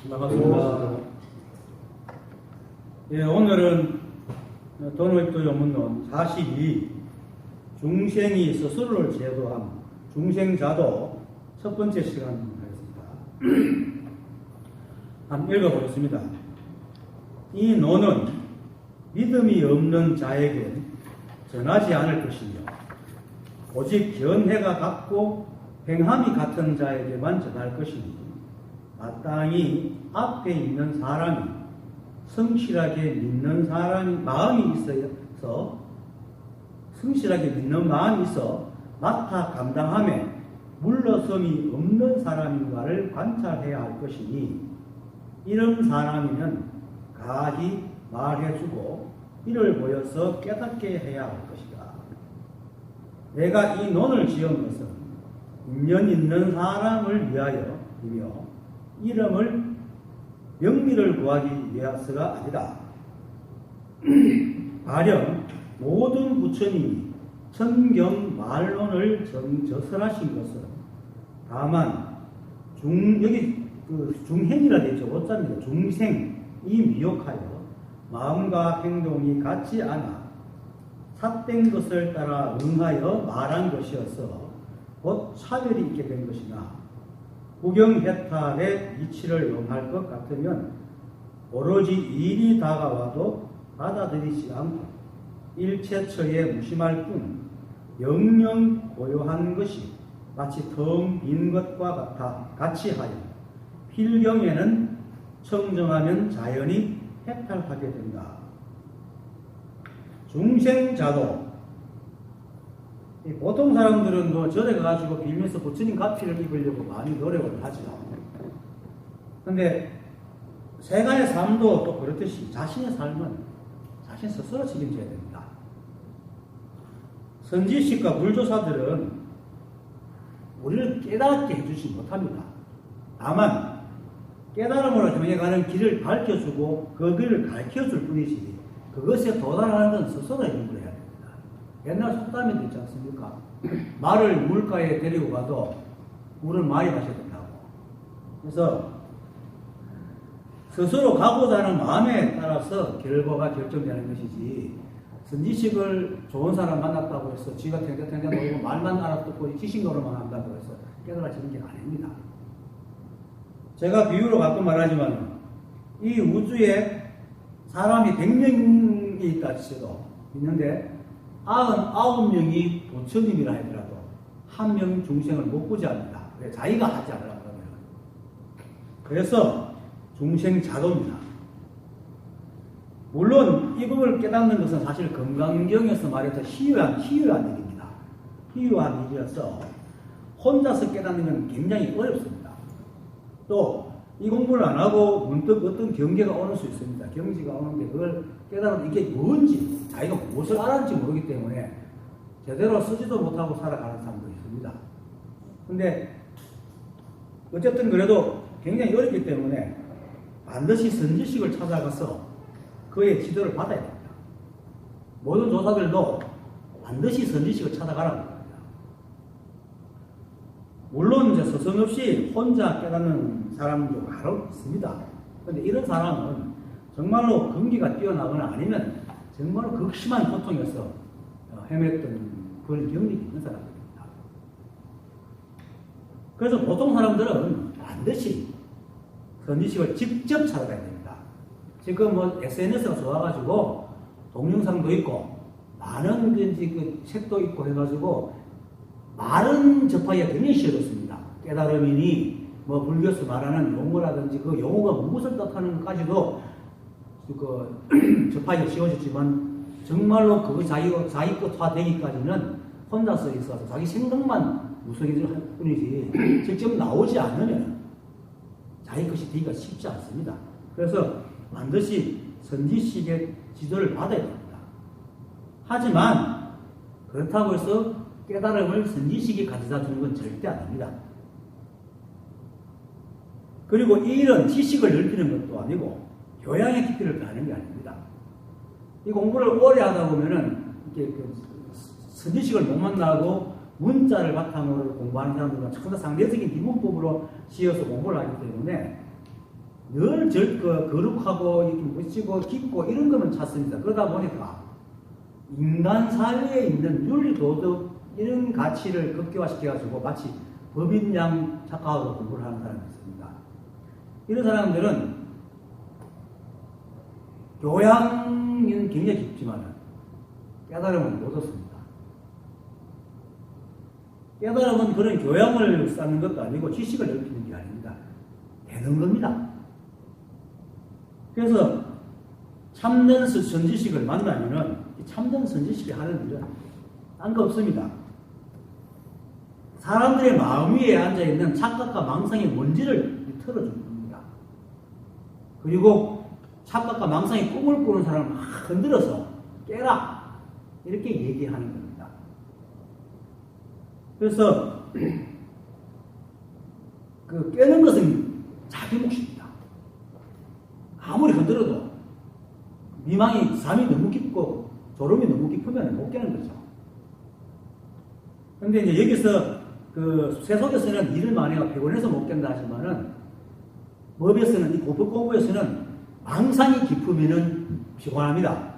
반갑습니다. 예, 오늘은 도노익도 전문론 42 중생이 스스로를 제도한 중생자도 첫 번째 시간 하겠습니다. 한번 읽어보겠습니다. 이 노는 믿음이 없는 자에게 전하지 않을 것이며 오직 견해가 같고 행함이 같은 자에게만 전할 것이니 마땅히 앞에 있는 사람이 성실하게 믿는 마음이 있어 맡아 감당함에 물러섬이 없는 사람인가를 관찰해야 할 것이니 이런 사람이면 가히 말해주고 이를 보여서 깨닫게 해야 할 것이다. 내가 이 논을 지은 것은 인연 있는 사람을 위하여이며 이름을 명리를 구하기 위해서가 아니다. 가령 모든 부처님이 천경 말론을 저설하신 것은 다만 여기 중행이라 되어 있죠. 어쩌면 중생이 미혹하여 마음과 행동이 같지 않아 삿된 것을 따라 응하여 말한 것이어서 곧 차별이 있게 된 것이나 구경해탈의 이치를 용할 것 같으면 오로지 일이 다가와도 받아들이지 않고 일체처에 무심할 뿐 영영 고요한 것이 마치 텅 빈 것과 같이 하여 필경에는 청정하면 자연히 해탈하게 된다. 중생자도 보통 사람들은 절에 가가지고 빌면서 부처님 가피를 입으려고 많이 노력을 하죠. 근데 세간의 삶도 또 그렇듯이 자신의 삶은 자신 스스로 책임져야 됩니다. 선지식과 불조사들은 우리를 깨닫게 해주지 못합니다. 다만 깨달음으로 정해가는 길을 밝혀주고 그 길을 가르쳐줄 뿐이지 그것에 도달하는 건 스스로 연구를 해야 됩니다. 옛날 속담에도 있지 않습니까? 말을 물가에 데리고 가도 물을 많이 마셔야 된다고. 그래서 스스로 가고자 하는 마음에 따라서 결과가 결정되는 것이지 선지식을 좋은 사람 만났다고 해서 지가 탱탱탱탱 놀고 말만 알아듣고 지식노릇만 한다고 해서 깨달아지는 게 아닙니다. 제가 비유로 가끔 말하지만 이 우주에 사람이 100명이 있다 해도 있는데 99명이 부처님이라 하더라도 한 명 중생을 못 구제합니다. 왜? 자기가 하지 않으려고 하면. 그래서 중생자도입니다. 물론 이 법을 깨닫는 것은 사실 금강경에서 말해서 희유한 일입니다. 희유한 일이어서 혼자서 깨닫는 건 굉장히 어렵습니다. 또 이 공부를 안 하고 문득 어떤 경계가 오는 수 있습니다. 경지가 오는데 그걸 깨달으면 이게 뭔지 자기가 무엇을 알았는지 모르기 때문에 제대로 쓰지도 못하고 살아가는 사람도 있습니다. 근데 어쨌든 그래도 굉장히 어렵기 때문에 반드시 선지식을 찾아가서 그의 지도를 받아야 됩니다. 모든 조사들도 반드시 선지식을 찾아가라고 합니다. 물론 이제 서성 없이 혼자 깨닫는 사람도 간혹 있습니다. 그런데 이런 사람은 정말로 근기가 뛰어나거나 아니면 정말로 극심한 고통에서 헤맸던 그런 경력이 있는 사람들입니다. 그래서 보통 사람들은 반드시 선지식을 직접 찾아가야 됩니다. 지금 SNS가 좋아가지고 동영상도 있고 많은 그 책도 있고 해가지고 말은 접하기가 굉장히 쉬워졌습니다. 깨달음이니 불교에서 말하는 용어라든지 그 용어가 무엇을 뜻하는 것까지도 접하기가 쉬워졌지만 정말로 그거 자기 것화 되기까지는 혼자서 있어서 자기 생각만 무성해질 뿐이지 직접 나오지 않으면 자기 것이 되기가 쉽지 않습니다. 그래서 반드시 선지식의 지도를 받아야 됩니다. 하지만 그렇다고 해서 깨달음을 선지식이 가져다 주는 건 절대 아닙니다. 그리고 이 일은 지식을 넓히는 것도 아니고 교양의 깊이를 가는 게 아닙니다. 이 공부를 오래 하다 보면은 이렇게 선지식을 못 만나고 문자를 바탕으로 공부하는 사람들은 전부 다 상대적인 기본법으로 지어서 공부를 하기 때문에 늘 거룩하고 이렇게 멋지고 깊고 이런 것만 찾습니다. 그러다 보니까 인간 사회에 있는 윤리, 도덕 이런 가치를 극대화시켜가지고 마치 법인양 착각하고 공부를 하는 사람이 있습니다. 이런 사람들은 교양은 굉장히 깊지만 깨달음은 못 얻습니다. 깨달음은 그런 교양을 쌓는 것도 아니고 지식을 넓히는 게 아닙니다. 되는 겁니다. 그래서 참된 선지식을 만나면은 참된 선지식이 하는 일은 딴 거 없습니다. 사람들의 마음 위에 앉아있는 착각과 망상의 먼지를 털어주는 겁니다. 그리고 착각과 망상의 꿈을 꾸는 사람을 막 흔들어서 깨라! 이렇게 얘기하는 겁니다. 그래서 그 깨는 것은 자기 몫입니다. 아무리 흔들어도 잠이 너무 깊고 졸음이 너무 깊으면 못 깨는 거죠. 근데 이제 여기서 그 세속에서는 일을 많이 하고 피곤해서 못 깬다 하지만은 법에서는, 이 고법 공부에서는 망상이 깊으면은 피곤합니다.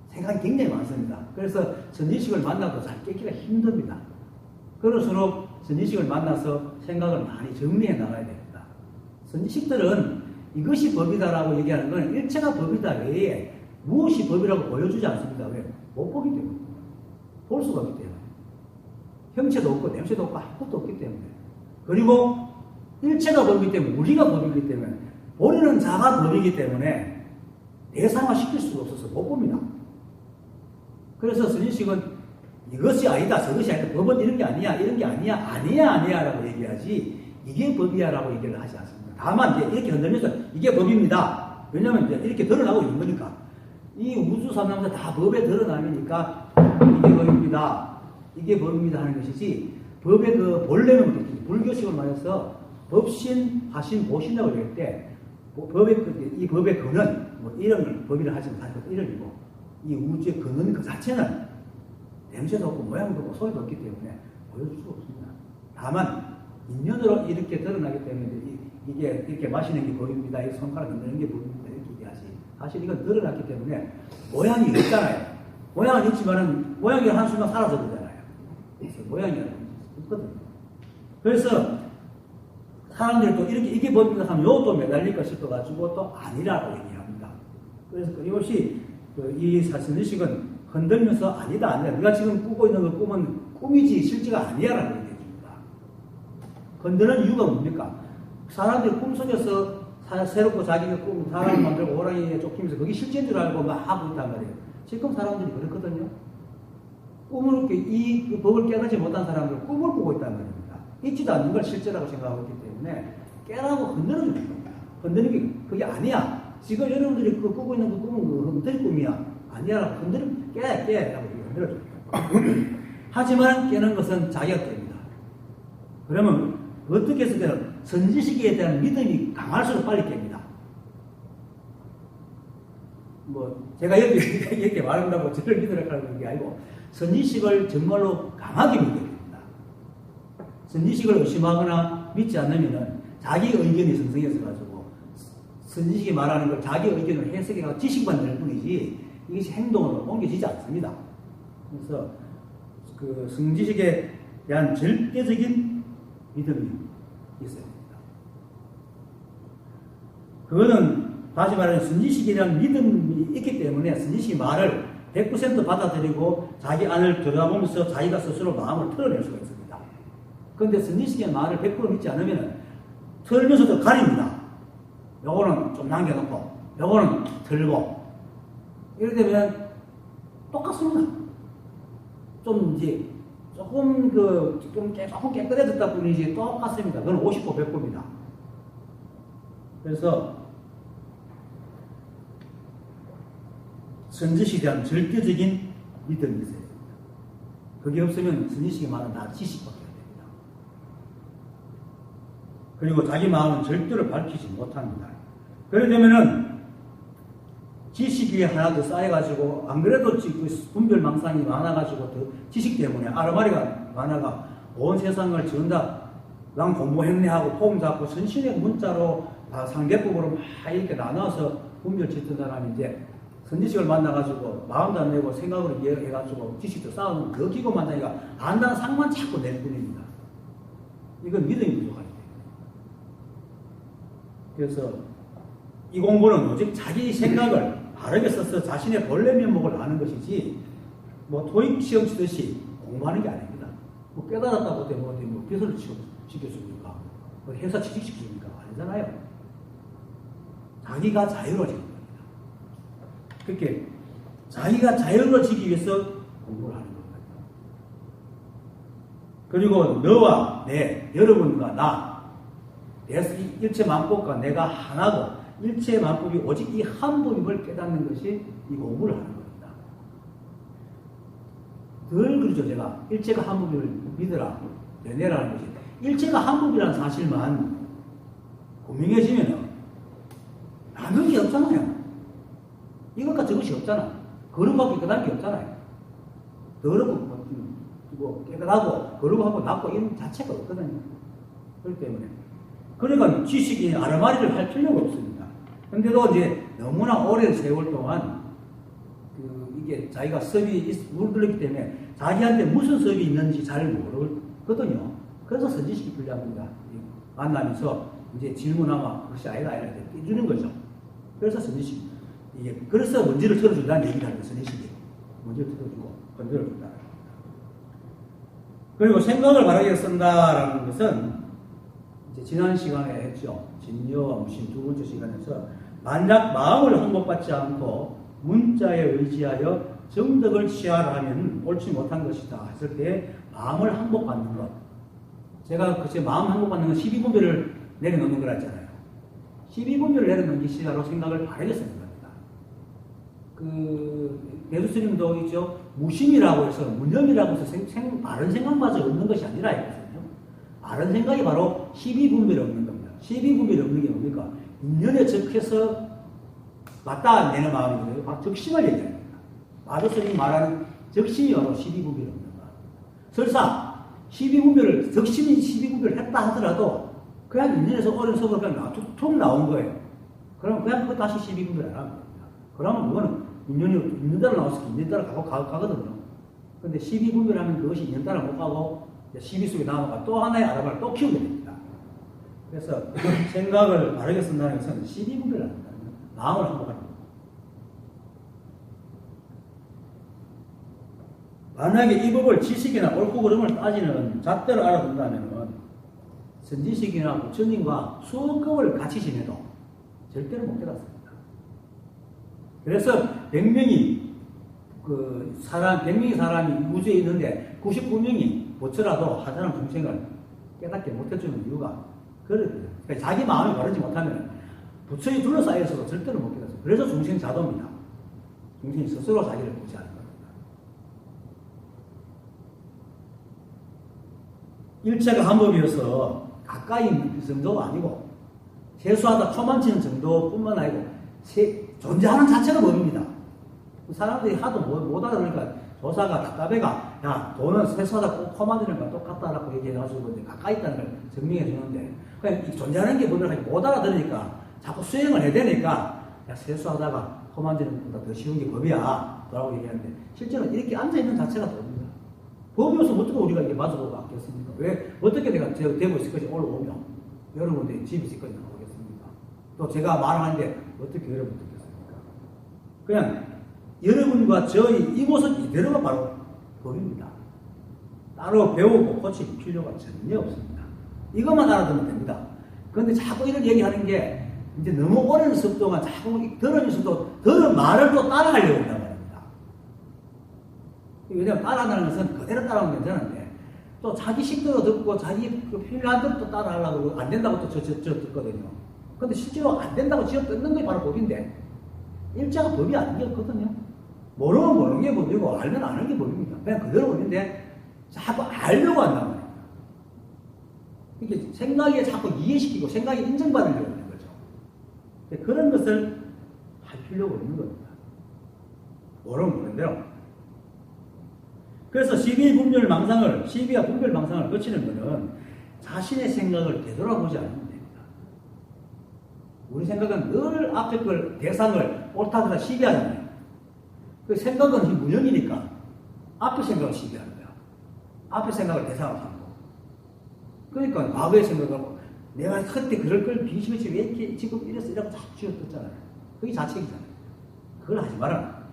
생각이 굉장히 많습니다. 그래서 선지식을 만나도 잘 깨기가 힘듭니다. 그럴수록 선지식을 만나서 생각을 많이 정리해 나가야 됩니다. 선지식들은 이것이 법이다라고 얘기하는 건 일체가 법이다 외에 무엇이 법이라고 보여주지 않습니다. 왜? 못 보기 때문에. 볼 수가 없기 때문에. 형체도 없고 냄새도 없고 아무것도 없기 때문에. 그리고 일체가 법이기 때문에, 우리가 법이기 때문에, 보려는 자가 법이기 때문에 대상화 시킬 수가 없어서 못 봅니다. 그래서 선지식은 이것이 아니다, 저것이 아니다, 법은 이런 게 아니야, 이런 게 아니야, 아니야 라고 얘기하지 이게 법이야 라고 얘기를 하지 않습니다. 다만 이제 이렇게 흔들면서 이게 법입니다. 왜냐하면 이제 이렇게 드러나고 있는 거니까. 이 우주 삼상사 다 법에 드러나니까 이게 법입니다. 이게 법입니다 하는 것이지, 법의 그 본래는 불교식을 말해서 법신, 화신, 보신이라고 얘기할 때 이 법의 근원, 뭐 이런 법이라 하지만 사실 이름이고, 이 우주의 근원 그 자체는 냄새도 없고 모양도 없고 소리도 없기 때문에 보여줄 수가 없습니다. 다만 인연으로 이렇게 드러나기 때문에 이게 이렇게 마시는 게 법입니다. 이 손가락 흔드는 게 법입니다. 이렇게 얘기하지. 사실 이건 드러났기 때문에 모양이 있잖아요. 모양은 있지만은 모양이 한순간 사라져 버리잖아요. 모양이라는 게 없거든요. 그래서 사람들이 또 이렇게 이게 법입니다 하면 요것도 매달릴까 싶어가지고 또 아니라고 얘기합니다. 그래서 이것이 이 선지식은 흔들면서 아니다. 네가 지금 꾸고 있는 그 꿈은 꿈이지 실제가 아니야라고 얘기해줍니다. 흔드는 이유가 뭡니까? 사람들이 꿈속에서 새롭고 자기가 사람을 만들고 호랑이에 쫓기면서 그게 실제인 줄 알고 막 하고 있단 말이에요. 지금 사람들이 그렇거든요. 꿈을, 이 법을 깨닫지 못한 사람들은 꿈을 꾸고 있단 말입니다. 있지도 않는 걸 실제라고 생각하고 있기 때문에 깨라고 흔들어주는 겁니다. 흔드는 게 그게 아니야. 지금 여러분들이 그 꾸고 있는 그 꿈은 그 흔들 꿈이야. 아니야. 흔들면 깨라고 흔들어줍니다. 하지만 깨는 것은 자기가 깹니다. 그러면 어떻게 해서 깨는? 선지식에 대한 믿음이 강할수록 빨리 깹니다. 뭐 제가 여기 이렇게 말한다고 저를 믿으라 하는 게 아니고 선지식을 정말로 강하게 믿어야 됩니다. 선지식을 의심하거나 믿지 않으면은 자기 의견이 성성해서 가지고 선지식이 말하는 걸 자기 의견을 해석해서 지식만 낼 뿐이지 이것이 행동으로 옮겨지지 않습니다. 그래서 그 선지식에 대한 절대적인 믿음이 있어야 됩니다. 그거는 다시 말하면 선지식에 대한 믿음이 있기 때문에 선지식의 말을 100% 받아들이고 자기 안을 들여다보면서 자기가 스스로 마음을 털어낼 수가 있습니다. 그런데 선지식의 말을 100% 믿지 않으면 털면서도 가립니다. 요거는 좀 남겨놓고 요거는 털고 이렇게 되면 똑같습니다. 좀 이제 조금 조금 깨끗해졌다 뿐이지 똑같습니다. 그건 50% 100%입니다. 그래서 선지식에 대한 절대적인 믿음이 있어야 됩니다. 그게 없으면 선지식의 말은 다 지식밖에 안 됩니다. 그리고 자기 마음은 절대로 밝히지 못합니다. 그래 되면은 지식이 하나 더 쌓여가지고 안 그래도 분별망상이 많아가지고 더 지식 때문에 아르마리가 만화가 온 세상을 전다 난 공부했네 하고 폼 잡고 선신의 문자로 다 상대법으로 막 이렇게 나눠서 분별 짓던 사람이 이제 선지식을 만나가지고 마음도 안 내고 생각으로 이해해가지고 지식도 쌓아놓은 그 기고 만나니까 안다는 상만 자꾸 낼 뿐입니다. 이건 믿음이 부족하기 때문에. 그래서 이 공부는 오직 자기 생각을 바르게 써서 자신의 본래 면목을 아는 것이지 뭐 토익 시험 치듯이 공부하는 게 아닙니다. 뭐 깨달았다고 때 뭐 비서를 시켜줍니까? 뭐 회사 취직시켜줍니까? 아니잖아요. 자기가 자유로워지는 겁니다. 그렇게 자기가 자유로워지기 위해서 공부를 하는 겁니다. 그리고 너와 내, 여러분과 나, 일체 만법과 내가 하나고 일체 만법이 오직 이 한 법임을 깨닫는 것이 이 공부를 하는 겁니다. 늘 그러죠. 제가 일체가 한 법임을 믿으라, 연애라는 것이 일체가 한 법이라는 사실만 분명해지면 나는 게 없잖아요. 이것과 저것이 없잖아. 거룩하고 깨달은 게 없잖아요. 더럽고 뭐 깨달하고 거룩하고 낮고 이런 자체가 없거든요. 그렇기 때문에 그러니까 지식이 아르마리를 할 필요가 없습니다. 근데도 이제 너무나 오랜 세월 동안 이게 자기가 섭이 물들었기 때문에 자기한테 무슨 섭이 있는지 잘 모르거든요. 그래서 선지식이 필요합니다. 만나면서 이제 질문하면 그것이 아니다 이렇게 떼주는 거죠. 그래서 선지식 이게 그래서 먼지를 털어준다는 얘기를 하는 선지식이 먼지를 털어주고 건드려 준다. 그리고 생각을 바르게 쓴다라는 것은 이제 지난 시간에 했죠. 진여와 무신 두 번째 시간에서 만약 마음을 항복받지 않고 문자에 의지하여 정덕을 취하라 하면 옳지 못한 것이다 했을 때 마음을 항복받는 것. 제가 그제 마음 항복받는 건 12분별을 내려놓는 거라 했잖아요. 12분별을 내려놓는 시야로 생각을 바르게 쓰는 겁니다. 대수스님도 있죠. 무심이라고 해서 무념이라고 해서 바른 생각마저 없는 것이 아니라 했거든요. 바른 생각이 바로 12분별이 없는 겁니다. 12분별이 없는 게 뭡니까? 인연에 적해서 맞다 내는 마음이거든요. 바로 적심을 얘기합니다. 마도스님이 말하는 적심이 바로 12분별이 없는 거예요. 설사 12분별을 적심이 12분별을 했다 하더라도 그냥 인연에서 어린 속으로 그냥 툭 나온 거예요. 그럼 그냥 그거 다시 12분별 안 합니다. 그러면 그거는 인연이 있는 따라 나왔으니까 있는 따라 가거든요. 근데 12분별 하면 그것이 있는 따라 못 가고 12 속에 나오니까 또 하나의 아르바를 또 키우게 됩니다. 그래서 생각을 바르게 쓴다는 것은 12분별을 합니다. 마음을 항복하는 겁니다. 만약에 이 법을 지식이나 옳고 그름을 따지는 잣대로 알아둔다면 선지식이나 부처님과 수급을 같이 지내도 절대로 못 깨닫습니다. 그래서 100명이 100명의 사람이 우주에 있는데 99명이 보더라도 한 사람 중생을 깨닫게 못해주는 이유가 그러거든요. 그러니까 자기 마음이 바르지 못하면 부처에 둘러싸여서도 절대로 못 깨닫습니다. 그래서 중생 자도입니다. 중생이 스스로 자기를 보지 않는 겁니다. 일체가 한 법이어서 가까이 있는 정도가 아니고 세수하다 초만치는 정도뿐만 아니고 존재하는 자체가 법입니다. 사람들이 하도 못 알아보니까 조사가 답답해가 야 돈은 세수하다 코만지는 거 똑같다라고 얘기해가지고 가까이 있다는 걸 증명해 주는데 그냥 존재하는 게 법이라고 못 알아들으니까 자꾸 수행을 해야 되니까 야 세수하다가 코만지는 것보다 더 쉬운 게 법이야 라고 얘기하는데 실제로는 이렇게 앉아있는 자체가 법입니다. 법이어서 어떻게 우리가 이게 마주보고 앉겠습니까? 왜 어떻게 내가 되고 있을 것이 올라오면 여러분들이 집에 있을 것이 나오겠습니까? 또 제가 말하는데 어떻게 여러분 듣겠습니까? 그냥 여러분과 저희 이 모습 이대로가 바로 법입니다. 따로 배우고 고칠 필요가 전혀 없습니다. 이것만 알아두면 됩니다. 그런데 자꾸 이런 얘기하는 게 이제 너무 오랜 습 동안 자꾸 들으면서도 들은 말을 또 따라하려고 한단 말입니다. 왜냐하면 따라하는 것은 그대로 따라하면 괜찮은데 또 자기 식대로 듣고 자기 필요한 대로 또 따라하려고 그러고 안 된다고 또 저 듣거든요. 근데 실제로 안 된다고 지어 뜯는 게 바로 법인데 일자가 법이 아닌 게 없거든요. 모르면 모르는 게 법이고 알면 아는 게 법입니다. 그냥 그대로 법인데 자꾸 알려고 한단 말이에요. 이렇게 생각에 자꾸 이해시키고 생각에 인정받으려고 하는 거죠. 그런 것을 할 필요가 없는 겁니다. 모르면 모르는 대로. 그래서 시비와 분별망상을 거치는 것은 자신의 생각을 되돌아보지 않으면 됩니다. 우리 생각은 늘 앞에 걸, 대상을 옳다거나 시비하잖아요. 그 생각은 무형이니까 앞에 생각을 시비하는 거야. 앞에 생각을 대상으로 하는 거. 그러니까 과거의 생각하고 내가 그때 그럴 걸 비심했지 왜 이렇게 지금 이랬어 이라고 자꾸 쥐어뜯잖아요. 그게 자책이잖아요. 그걸 하지 말아라.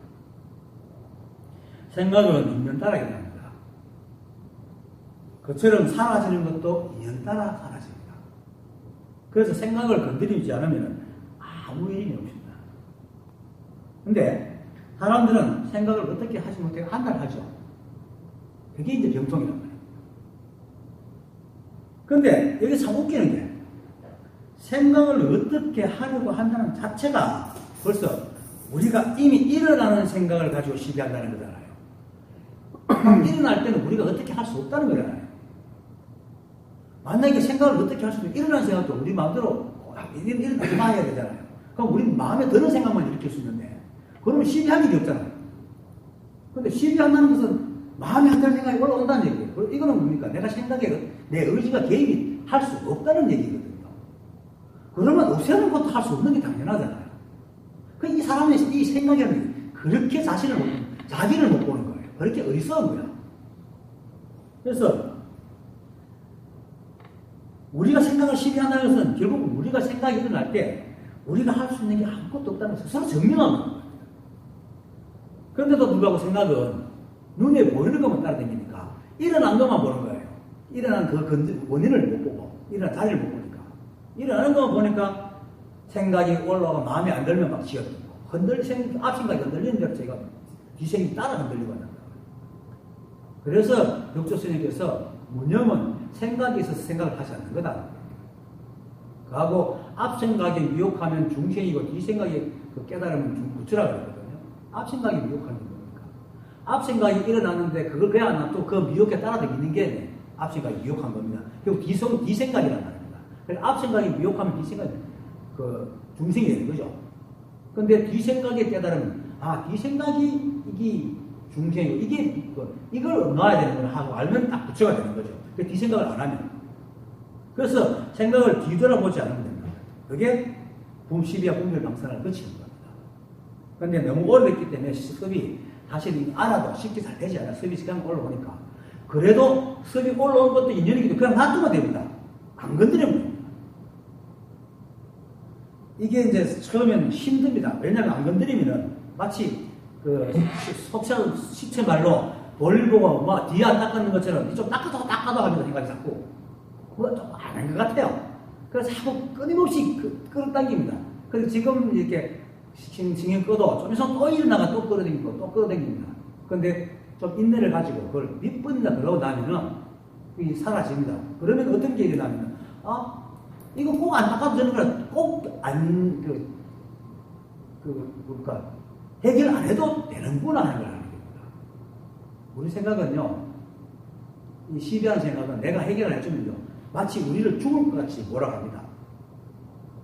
생각은 인연 따라 일어납니다. 그처럼 사라지는 것도 인연 따라 사라집니다. 그래서 생각을 건드리지 않으면 아무 일이 없습니다. 근데 사람들은 생각을 어떻게 하지 못해 한달하죠. 그게 이제 병통이란 말이에요. 근데 여기 참 웃기는 게 생각을 어떻게 하려고 한다는 자체가 벌써 우리가 이미 일어나는 생각을 가지고 시비한다는 거잖아요. 일어날 때는 우리가 어떻게 할 수 없다는 거잖아요. 만약에 생각을 어떻게 할 수 있는 일어나는 생각도 우리 마음대로 일어나게 해야 되잖아요. 그럼 우리 마음에 드는 생각만 일으킬 수 있는데 그러면 시비할 일이 없잖아요. 근데 시비한다는 것은 마음에 안 드는 생각이 올라온다는 얘기예요. 이거는 뭡니까? 내가 생각에 내 의지가 개입이 할 수 없다는 얘기거든요. 그러면 없애는 것도 할 수 없는 게 당연하잖아요. 이 사람의 이 생각에는 그렇게 자기를 못 보는 거예요. 그렇게 어리석은 거야. 그래서 우리가 생각을 시비한다는 것은 결국 우리가 생각이 일어날 때 우리가 할 수 있는 게 아무것도 없다는 것을 서로 증명하는 거예요. 그런데도 불구하고 생각은 눈에 보이는 것만 따라다니니까 일어난 것만 보는 거예요. 일어난 그 원인을 못 보고 일어난 자리를 못 보니까 일어나는 것만 보니까 생각이 올라오고 마음에 안 들면 막 지어들고 앞생각이 흔들리는 대로 제가 뒤생이 따라 흔들리고 한다. 그래서 육조 스님께서 무념은 생각에 있어서 생각을 하지 않는 거다. 그하고 앞생각에 미혹하면 중생이고 뒤생각에 그 깨달으면 부처라고 그러거든요. 앞생각이 미혹하는 거니까. 앞생각이 일어났는데 그걸 그냥 놔두고 그 미혹에 따라다니는 게 앞생각이 미혹한 겁니다. 결국 뒤생각이란 말입니다. 그래서 앞생각이 미혹하면 뒤생각이 중생이 되는 거죠. 근데 뒤생각에 깨달으면 뒤생각이 이게 중생이고 이걸 놔야 되는 걸 하고 알면 딱 부처가 되는 거죠. 그 뒤생각을 안 하면. 그래서 생각을 뒤돌아보지 않으면 됩니다. 그게 시비와 분별망상을 거치는 겁니다. 그런데 너무 오래됐기 때문에 습이 사실 알아도 쉽게 잘 되지 않아요. 습이 시간 올라오니까. 그래도 습이 올라온 것도 인연이기도 그냥 놔두면 됩니다. 안 건드리면 됩니다. 이게 이제 처음에는 힘듭니다. 왜냐하면 안 건드리면은 마치 시체 말로 볼 보고 막 뒤에 안 닦는 것처럼 좀 닦아도 하면서 생각이 자꾸 그거 좀 안 한 것 같아요. 그래서 자꾸 끊임없이 끌어당깁니다. 그래서 지금 이렇게 징징 꺼도 좀 있으면 또 일어나가 또 끌어당기고 또 끌어당깁니다. 근데 좀 인내를 가지고 그걸 몇 번이나 그러고 나면은 그게 사라집니다. 그러면 어떤 게 일어나면은 이거 꼭 안 닦아도 되는 거라 꼭 안 뭘까 해결 안 해도 되는구나 하는 걸 알게 됩니다. 우리 생각은요, 이 시비하는 생각은 내가 해결을 해주면요, 마치 우리를 죽을 것 같이 몰아갑니다.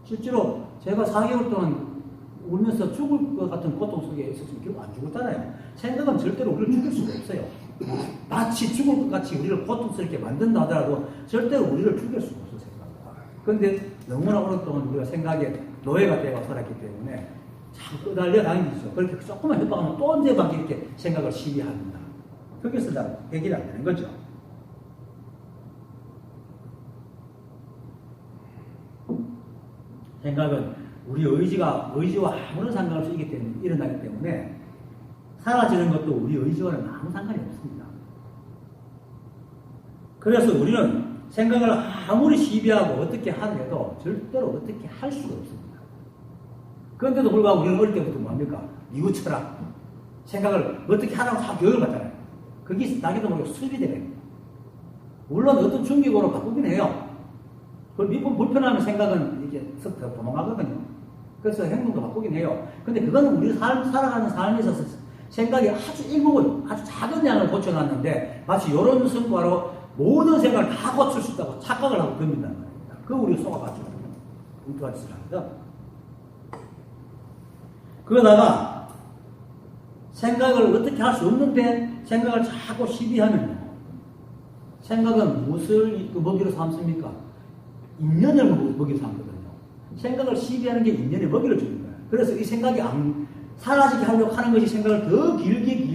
실제로 제가 4개월 동안 울면서 죽을 것 같은 고통 속에 있었으면 결국 안 죽었잖아요. 생각은 절대로 우리를 죽일 수가 없어요. 마치 죽을 것 같이 우리를 고통스럽게 만든다 하더라도 절대로 우리를 죽일 수가 없어요, 생각은. 그런데 너무나 오랫동안 우리가 생각에 노예가 되어 살았기 때문에 자꾸 끄달려 다니죠. 그렇게 조금만 협박하면 또 언제 막 이렇게 생각을 시비합니다. 거기서 다 해결이 안 되는 거죠. 생각은 우리 의지와 아무런 상관없이 일어나기 때문에 사라지는 것도 우리 의지와는 아무 상관이 없습니다. 그래서 우리는 생각을 아무리 시비하고 어떻게 하더라도 절대로 어떻게 할 수가 없습니다. 그런데도 불구하고 우리는 어릴 때부터 뭡니까? 뉘우쳐라. 생각을 어떻게 하라고 다 교육을 받잖아요. 그게 나기도 모르게 습이 되거든요. 물론 어떤 충격으로 바꾸긴 해요. 그걸 몇 번 불편하면 생각은 이렇게 쓱 도망가거든요. 그래서 행동도 바꾸긴 해요. 근데 그거는 우리 살아가는 삶에 있어서 생각이 아주 일부분, 아주 작은 양을 고쳐놨는데 마치 이런 성과로 모든 생각을 다 고칠 수 있다고 착각을 하고 덤빈다는 말입니다. 그거 우리가 속아가지고 엉뚱한 짓을 합니다. 그러다가 생각을 어떻게 할 수 없는데 생각을 자꾸 시비하면요. 생각은 무엇을 먹이로 삼습니까? 인연을 먹이로 삼거든요. 생각을 시비하는 게 인연의 먹이를 주는 거예요. 그래서 이 생각이 안 사라지게 하려고 하는 것이 생각을 더 길게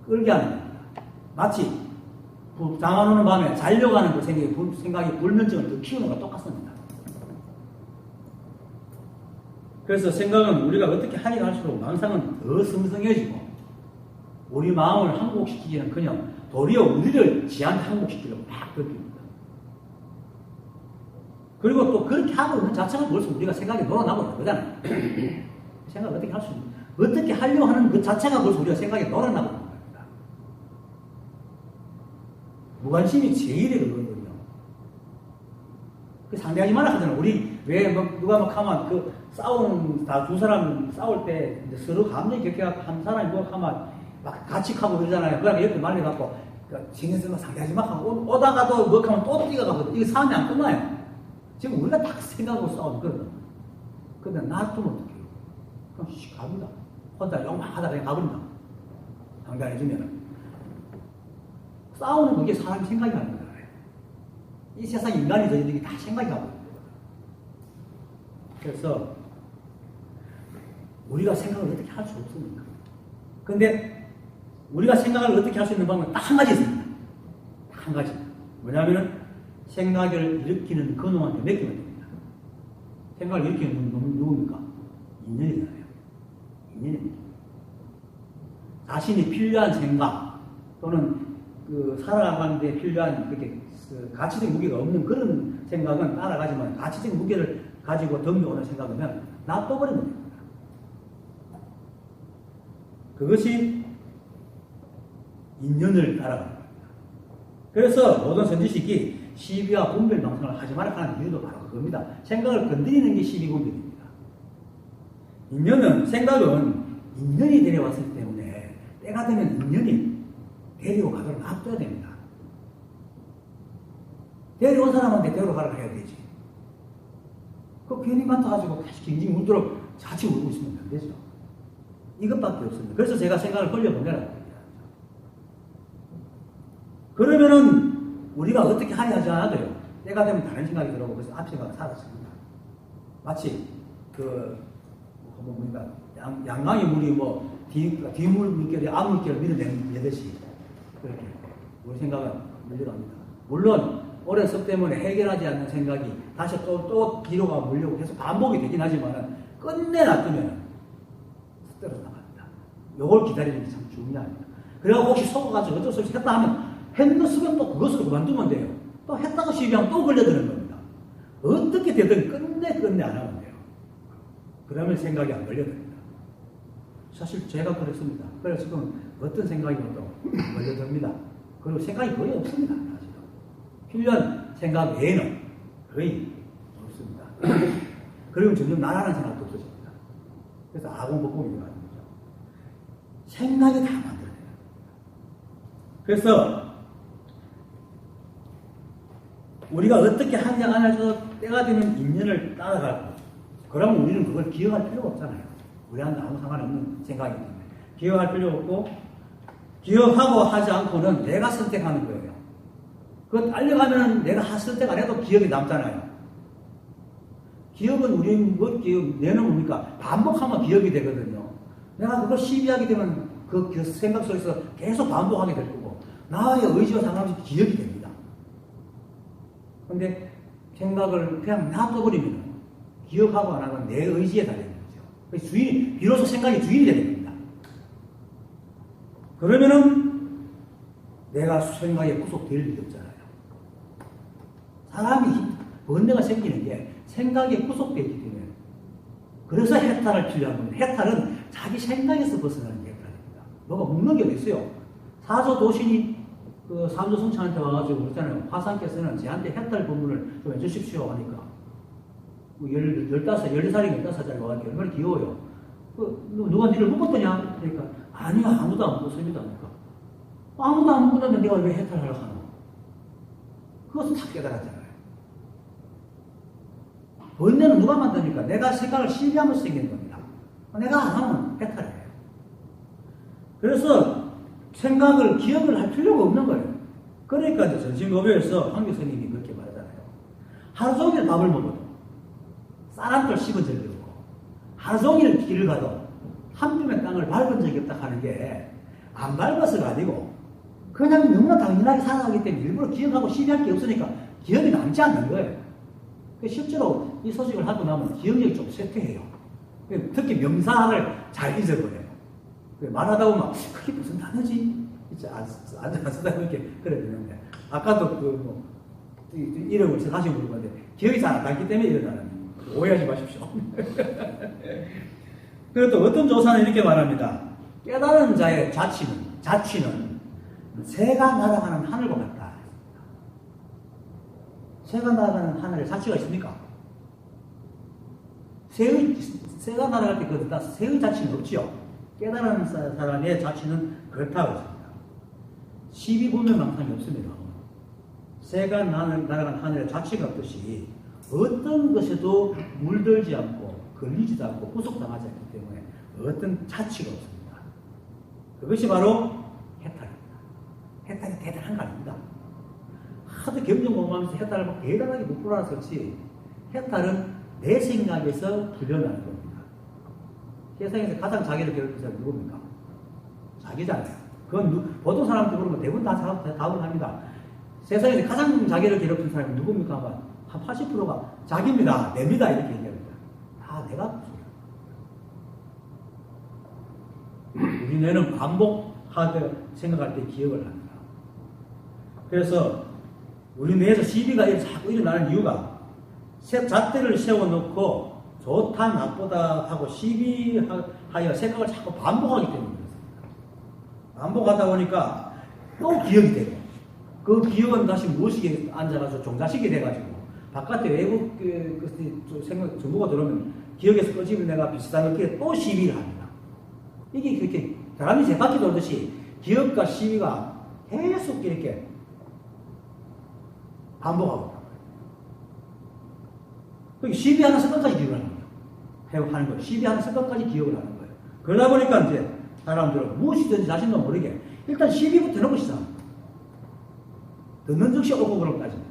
끌게 하는 겁니다. 마치 잠안 오는 밤에 자려고 하는 그 생각이 불면증을 더 키우는 것과 똑같습니다. 그래서 생각은 우리가 어떻게 하려고 할수록 망상은 더 성성해지고 우리 마음을 항복시키기는커녕 도리어 우리를 지한테 항복시키려고 막 그럽니다. 그리고 또 그렇게 하고 있는 자체가 벌써 우리가 생각이 놀아나고 있는 거잖아요. 생각을 어떻게 할 수 있는, 어떻게 하려고 하는 그 자체가 벌써 우리가 생각이 놀아나고 있는 겁니다. 무관심이 제일의 그거거든요. 그 상대하지 말라 하잖아요. 우리 왜 누가 하면 그 싸우는 다 두 사람 싸울 때 서로 감정이 격해갖고 한 사람이 누가 하면 막 같이 하고 그러잖아요. 그러니까 옆에 말려갖고 신경 쓰면 상대하지 마 하고 오다가도 뭐 하면 또 뛰어가거든. 이거 싸움이 안 끝나요. 지금 우리가 딱 생각하고 싸우는 거거든. 근데 놔두면 어떡해요? 그럼 갑니다. 혼자 욕만 하다가 그냥 가버린다. 상대 안 해주면. 싸우는 그게 사람 생각이 하는 거예요. 이 세상 인간이 저희들이 다 생각이 하고 있는 거예요. 그래서 우리가 생각을 어떻게 할 수 없습니다. 근데 우리가 생각을 어떻게 할 수 있는 방법은 딱 한 가지 있습니다. 딱 한 가지. 뭐냐면은 생각을 일으키는 근원한테 맡기면 됩니다. 생각을 일으키는 건 누굽니까? 인연이잖아요. 인연입니다. 자신이 필요한 생각 또는 그 살아가는 데 필요한 그렇게 가치적 무게가 없는 그런 생각은 따라가지만 가치적 무게를 가지고 덤벼오는 생각이면 놔둬버리면 됩니다. 그것이 인연을 따라가는 겁니다. 그래서 모든 선지식이 시비와 분별망상을 하지 말아야 하는 이유도 바로 그겁니다. 생각을 건드리는 게 시비분별입니다. 인연은, 생각은 인연이 데려왔기 때문에 때가 되면 인연이 데리고 가도록 놔둬야 됩니다. 데려온 사람한테 데려가라고 해야 되지. 그 괜히 맡아가지고 다시 징징 울도록 자칫 울고 있으면 안 되죠. 이것밖에 없습니다. 그래서 제가 생각을 걸려보내라고 얘기하죠. 그러면은 우리가 어떻게 하려 하지 않아도요. 때가 되면 다른 생각이 들어오고 그래서 앞 생각이 사라집니다. 마치 뭡니까 양강의 물이 뒷물 물결이 앞 물결을 밀어내듯이 그렇게 우리 생각은 밀려갑니다. 물론 오랜 습 때문에 해결하지 않는 생각이 다시 또 뒤로 가 물려고 계속 반복이 되긴 하지만 끝내 놔두면 떨어져 나갑니다. 요걸 기다리는 게 참 중요합니다. 그래서 혹시 속아가지고 어쩔 수 없이 했다 하면 했으면 또 그것으로 그만두면 돼요. 또 했다가 시비하면 또 걸려드는 겁니다. 어떻게 되든 끝내 안 하면 돼요. 그러면 생각이 안 걸려듭니다. 사실 제가 그랬습니다. 그래서 지금 어떤 생각이 와도 걸려듭니다. 그리고 생각이 거의 없습니다. 사실은. 필요한 생각 외에는 거의 없습니다. 그리고 점점 나라는 생각도 없어집니다. 그래서 아공복공이 되는 거죠. 생각이 다 만들어져요. 그래서 우리가 어떻게 하냐 안 하죠 때가 되면 인연을 따라가고 그러면 우리는 그걸 기억할 필요가 없잖아요. 우리한테 아무 상관없는 생각이기 때문에 기억할 필요 없고 기억하고 하지 않고는 내가 선택하는 거예요. 그거 알려가면 내가 선택 안 해도 기억이 남잖아요. 기억은 우리는 뇌는 뭡니까? 반복하면 기억이 되거든요. 내가 그걸 시비하게 되면 그 생각 속에서 계속 반복하게 될 거고 나의 의지와 상관없이 기억이 됩니다. 근데 생각을 그냥 놔둬버리면 기억하고 안 하면 내 의지에 달리는 거죠. 비로소 생각이 주인이 되는 겁니다. 그러면은 내가 생각에 구속될 일이 없잖아요. 사람이 번뇌가 생기는 게 생각에 구속되기 때문에 그래서 해탈을 필요한 겁니다. 해탈은 자기 생각에서 벗어나는 게 해탈입니다. 뭐가 묻는 게 있어요. 사조도신이 그 삼조성찬한테 와가지고 그랬잖아요. 화상께서는 저한테 해탈 법문을 좀 해주십시오 하니까 14살이 15살짜리 와가지고 얼마나 귀여워요. 누가 니를 묶었더냐? 그러니까 아니요 아무도 안 묶었습니다. 그러니까 아무도 안 묶었는데 내가 왜 해탈하려고 하노? 그것은 다 깨달았잖아요. 번뇌는 누가 만드니까 내가 생각을 신뢰하면서 생기는 겁니다. 내가 안 하면 해탈해요. 그래서 생각을, 기억을 할 필요가 없는 거예요. 그러니까 이제 전신고배에서 황교 스님이 그렇게 말하잖아요. 하루 종일 밥을 먹어도, 쌀 한 톨 씹은 적이 없고, 하루 종일 길을 가도 한 뼘의 땅을 밟은 적이 없다 하는 게 안 밟아서가 아니고 그냥 너무나 당연하게 살아가기 때문에 일부러 기억하고 시비할 게 없으니까 기억이 남지 않는 거예요. 실제로 이 소식을 하고 나면 기억력이 좀 쇠퇴해요. 특히 명사를 잘 잊어버려요. 말하다 보면 그게 무슨 단어지? 안 쓰다 이렇게 그래 되는데 아까도 이름을 다시 물어봤는데 기억이 잘 안 나기 때문에 이러다는 오해하지 마십시오. 그리고 또 어떤 조사는 이렇게 말합니다. 깨달은 자의 자취는 새가 날아가는 하늘과 같다. 새가 날아가는 하늘에 자취가 있습니까? 새가 날아갈 때 그렇다. 새의 자취는 없지요. 깨달은 사람의 자취는 그렇다고 했습니다. 시비분별망상이 없습니다. 새가 날아가는 하늘에 자취가 없듯이 어떤 것에도 물들지 않고 걸리지도 않고 구속당하지 않기 때문에 어떤 자취가 없습니다. 그것이 바로 해탈입니다. 해탈이 대단한 거 아닙니다. 하도 겸정 공부하면서 해탈을 막 대단하게 못 풀어서 그렇지 해탈은 내 생각에서 풀려나는 겁니다. 세상에서 가장 자기를 괴롭히는 사람이 누굽니까? 자기잖아요. 그건 보통 사람들 그러면 대부분 다 답을 합니다. 세상에서 가장 자기를 괴롭히는 사람이 누굽니까? 한 80%가 자기입니다. 내입니다. 이렇게 얘기합니다. 다 내가 우리 뇌는 반복하게 생각할 때 기억을 합니다. 그래서 우리 뇌에서 시비가 자꾸 일어나는 이유가 잣대를 세워놓고 좋다 나쁘다 하고 시비하여 생각을 자꾸 반복하기 때문에 그렇습니다. 반복하다 보니까 또 기억이 되고 그 기억은 다시 무의식에 앉아가지고 종자식이 돼가지고 바깥에 외국 생각 정보가 들어오면 기억에서 끄집을 내가 비슷한 이렇게 또 시비를 합니다. 이게 그렇게 사람이 세 바퀴 돌듯이 기억과 시비가 계속 이렇게 반복하고 있는 거예요. 시비하는 습관까지 기억을 하는 거예요. 하는 거예요. 시비하는 습관까지 기억을 하는 거예요. 그러다 보니까 이제 사람들은 무엇이든지 자신도 모르게 일단 시비부터 해놓고 시작합니다. 듣는 즉시 오고 그러고 따집니다.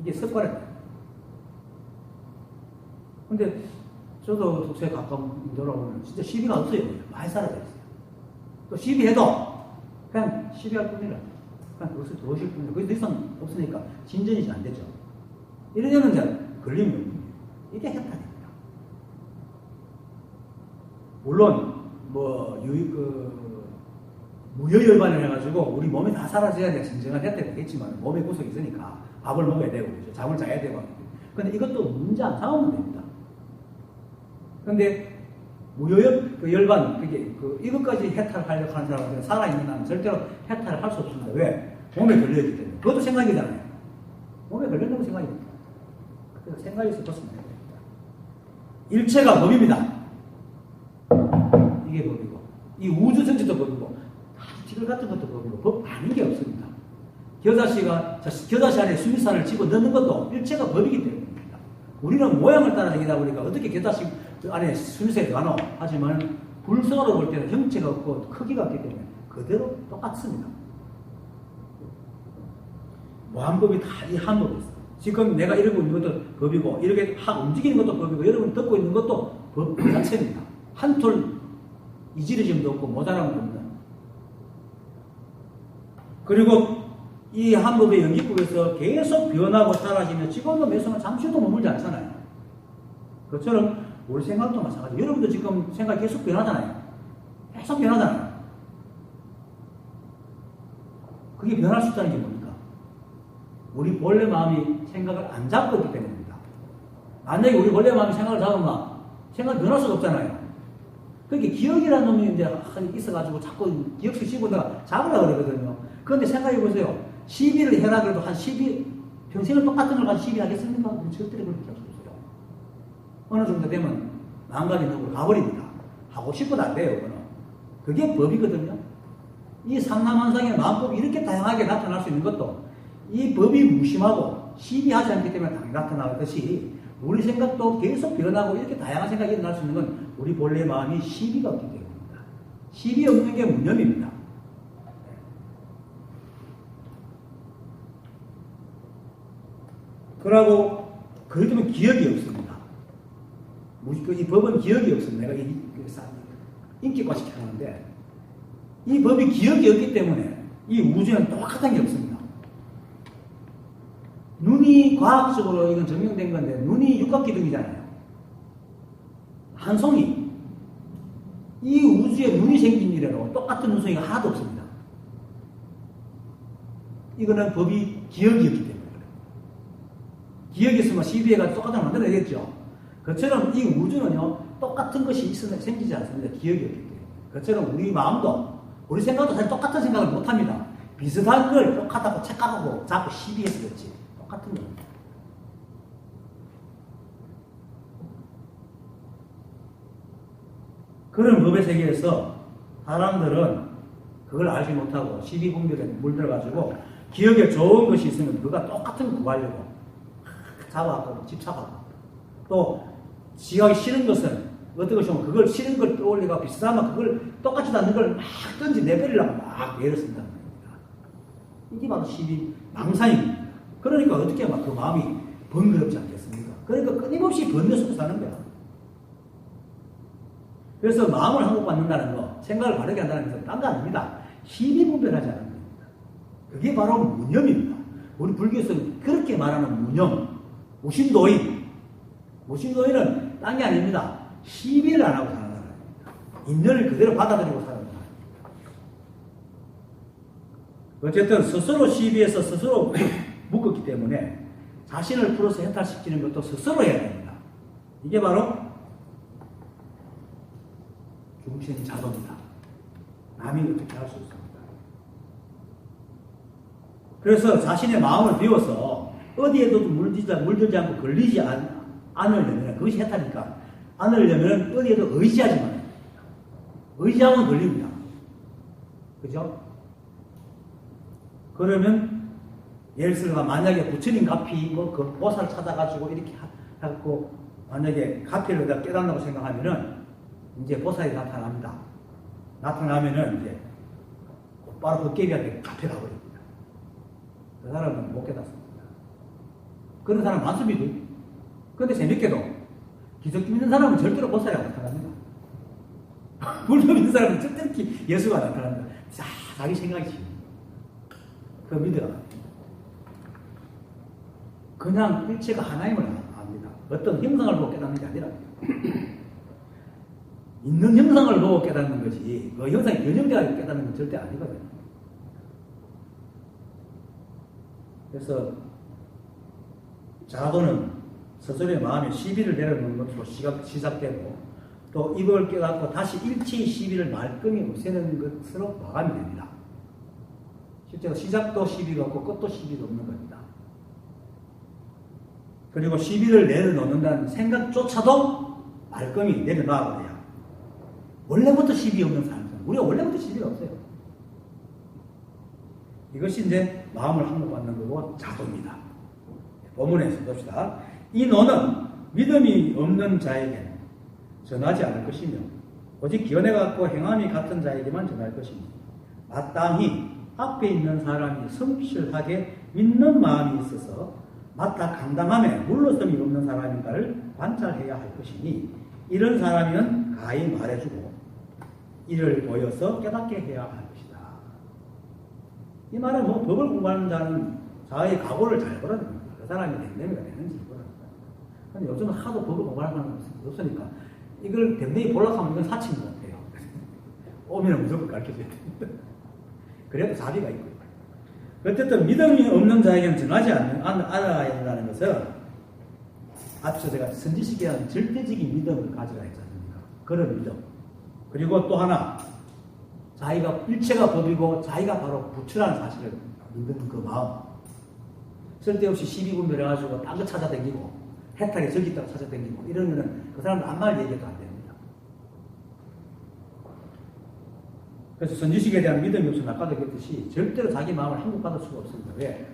이게 습관이에요. 근데 저도 독서에 가까운 돌아오면 진짜 시비가 없어요. 많이 사라져 있어요. 또 시비해도 그냥 시비할 뿐이라. 그냥 그것을 도우실 뿐이라. 그게 더 이상 없으니까 진전이 잘 안 되죠. 이러려면 이제 걸리는 겁니다. 이게 해탈입니다. 물론 무여열반을 해가지고 우리 몸이 다 사라져야 돼 진정한 해탈이 되겠지만 몸에 구석이 있으니까 밥을 먹어야 되고 잠을 자야 되고. 근데 이것도 문제 안 삼으면 됩니다. 근데 무여열반 이것까지 해탈하려고 하는 사람은 살아있는 한은 절대로 해탈을 할 수 없습니다. 왜? 몸에 걸려있기 때문에. 그것도 생각이잖아요. 몸에 걸려있는 건 생각입니다. 그래서 생각에서 벗어나야 됩니다. 일체가 법입니다. 이게 법이고 이 우주 전체도 법이고 지글 같은 것도 법이고 법 아닌 게 없습니다. 겨자씨 안에 수미산을 집어넣는 것도 일체가 법이기 때문입니다. 우리는 모양을 따라 다니다 보니까 어떻게 겨자씨 안에 수미산이 들어가노? 하지만 불성으로 볼 때는 형체가 없고 크기가 없기 때문에 그대로 똑같습니다. 모함법이 다 이 한 법이 있어요. 지금 내가 이러고 있는 것도 법이고 이렇게 움직이는 것도 법이고 여러분 듣고 있는 것도 법 자체입니다. 한 톨 이지르짐도 없고 모자란 겁니다. 그리고 이 한 법의 영기법에서 계속 변하고 사라지면 지금도 몇 순간 잠시도 머물지 않잖아요. 그것처럼 우리 생각도 마찬가지. 여러분도 지금 생각이 계속 변하잖아요. 계속 변하잖아요. 그게 변할 수 있다는 게 뭡니까? 우리 본래 마음이 생각을 안 잡고 있기 때문입니다. 만약에 우리 본래 마음이 생각을 잡으면 생각이 변할 수가 없잖아요. 그게 기억이라는 놈이 이제 있어가지고 자꾸 기억식 씹고 내가 잡으려고 그러거든요. 그런데 생각해보세요. 시비를 해라 그래도 평생을 똑같은 걸 가지고 시비하겠습니까? 절대로 그렇게 할 수 없어요. 어느 정도 되면 망가진 놈으로 가버립니다. 하고 싶어도 안 돼요, 그거는. 그게 법이거든요. 이 상남한상의 마음법이 이렇게 다양하게 나타날 수 있는 것도 이 법이 무심하고 시비하지 않기 때문에 당연히 나타나듯이 우리 생각도 계속 변하고 이렇게 다양한 생각이 일어날 수 있는 건 우리 본래 마음이 시비가 없기 때문입니다. 시비 없는 게 무념입니다. 그러고 그럴 때면 기억이 없습니다. 이 법은 기억이 없습니다. 내가 인격화시켜 하는데 이 법이 기억이 없기 때문에 이 우주에는 똑같은 게 없습니다. 눈이 과학적으로 이건 증명된 건데 눈이 육각기둥이잖아요. 한 송이. 이 우주에 눈이 생긴 이래로 똑같은 눈송이가 하나도 없습니다. 이거는 법이 기억이었기 때문에 그래요. 기억이 있으면 CBA가 똑같은 걸 만들어야겠죠. 그처럼 이 우주는요, 똑같은 것이 있으면 생기지 않습니다. 기억이 없기 때문에. 그처럼 우리 마음도, 우리 생각도 사실 똑같은 생각을 못 합니다. 비슷한 걸 똑같다고 착각하고 자꾸 시비해서 그렇지. 똑같은 겁니다. 그런 법의 세계에서 사람들은 그걸 알지 못하고 시비분별에 물들어가지고 기억에 좋은 것이 있으면 그가 똑같은 거 구하려고 잡아가고 집착하고 또 지하기 싫은 것은 어떤 것이면 그걸 싫은 걸 떠올리고 비슷하면 그걸 똑같이 않는 걸 막 내버리려고 막 애를 쓴다는 겁니다. 이게 바로 시비 망상입니다. 그러니까 어떻게 막 그 마음이 번거롭지 않겠습니까? 그러니까 끊임없이 번뇌 속에 사는 거야. 그래서 마음을 항복받는다는 거, 생각을 바르게 한다는 것은 딴 거 아닙니다. 시비분별하지 않는 겁니다. 그게 바로 무념입니다. 우리 불교에서는 그렇게 말하는 무념, 무심도인. 무심도인은 딴 게 아닙니다. 시비를 안 하고 사는 사람입니다. 인연을 그대로 받아들이고 사는 사람입니다. 어쨌든 스스로 시비해서 스스로 묶었기 때문에 자신을 풀어서 해탈시키는 것도 스스로 해야 됩니다. 이게 바로 중생 자도입니다. 남이 어떻게 할 수 있습니다. 그래서 자신의 마음을 비워서 어디에도 물들지 않고 걸리지 않으려면, 그것이 해탈이니까, 않으려면 어디에도 의지하지 말아야 됩니다. 의지하면 걸립니다. 그죠? 그러면, 예를 들어, 만약에 부처님 가피, 그 보살 찾아가지고 이렇게 하고, 만약에 가피를 깨닫는다고 생각하면은, 이제 보살이 나타납니다. 나타나면은 이제 바로 도깨비한테 가피를 하버립니다. 그 사람은 못 깨닫습니다. 그런 사람 많습니다. 그런데 재밌게도 기적기 믿는 사람은 절대로 보살이 안 나타납니다. 불교 믿는 사람은 절대로 예수가 나타납니다. 자기 생각이지. 그거 믿으라. 그냥 일체가 하나임을 압니다. 어떤 형상을 보고 깨닫는 게 아니라 있는 형상을 보고 깨닫는 거지 그 형상이 변형되어 깨닫는 건 절대 아니거든요. 그래서 자도는 스스로의 마음에 시비를 내려놓는 것으로 시작되고 또 이걸 깨닫고 다시 일체의 시비를 말끔히 없애는 것으로 마감이 됩니다. 실제로 시작도 시비가 없고 끝도 시비가 없는 겁니다. 그리고 시비를 내려놓는다는 생각조차도 말끔히 내려놔버려야 원래부터 시비 없는 사람들. 우리가 원래부터 시비가 없어요. 이것이 이제 마음을 항복받는 거고 자도입니다. 본문에서 봅시다. 이 너는 믿음이 없는 자에게는 전하지 않을 것이며 오직 기원해갖고 행함이 같은 자에게만 전할 것이니 마땅히 앞에 있는 사람이 성실하게 믿는 마음이 있어서 마땅 강당함에 물러섬이 없는 사람인가를 관찰해야 할 것이니 이런 사람이면 가히 말해주고 이를 보여서 깨닫게 해야 할 것이다. 이 말은 뭐 법을 공부하는 자는 자의 각오를 잘 걸어야 됩니다. 그 사람이 댐댐이가 되는지 모릅니다. 근데 요즘은 하도 법을 공부하는 사람이 없으니까 이걸 댐댐이 보려고 하면 이건 사치인 것 같아요. 오면 무조건 가르쳐줘야 됩니다. 그래도 자비가 있고. 어쨌든 믿음이 없는 자에게는 전하지 않아야 된다는 것은 앞서 제가 선지식이라는 절대적인 믿음을 가져야 했지 않습니까? 그런 믿음. 그리고 또 하나 자기가 일체가 법이고 자기가 바로 부처라는 사실을 믿는 그 마음. 쓸데없이 시비분별해가지고 딴 거 찾아다니고 해탈이 저기 있다고 찾아다니고 이런 거는 그 사람들 아무 말 얘기도 안 됩니다. 그래서 선지식에 대한 믿음이 없으면 아까도 얘기했듯이 절대로 자기 마음을 항복받을 수가 없습니다. 왜?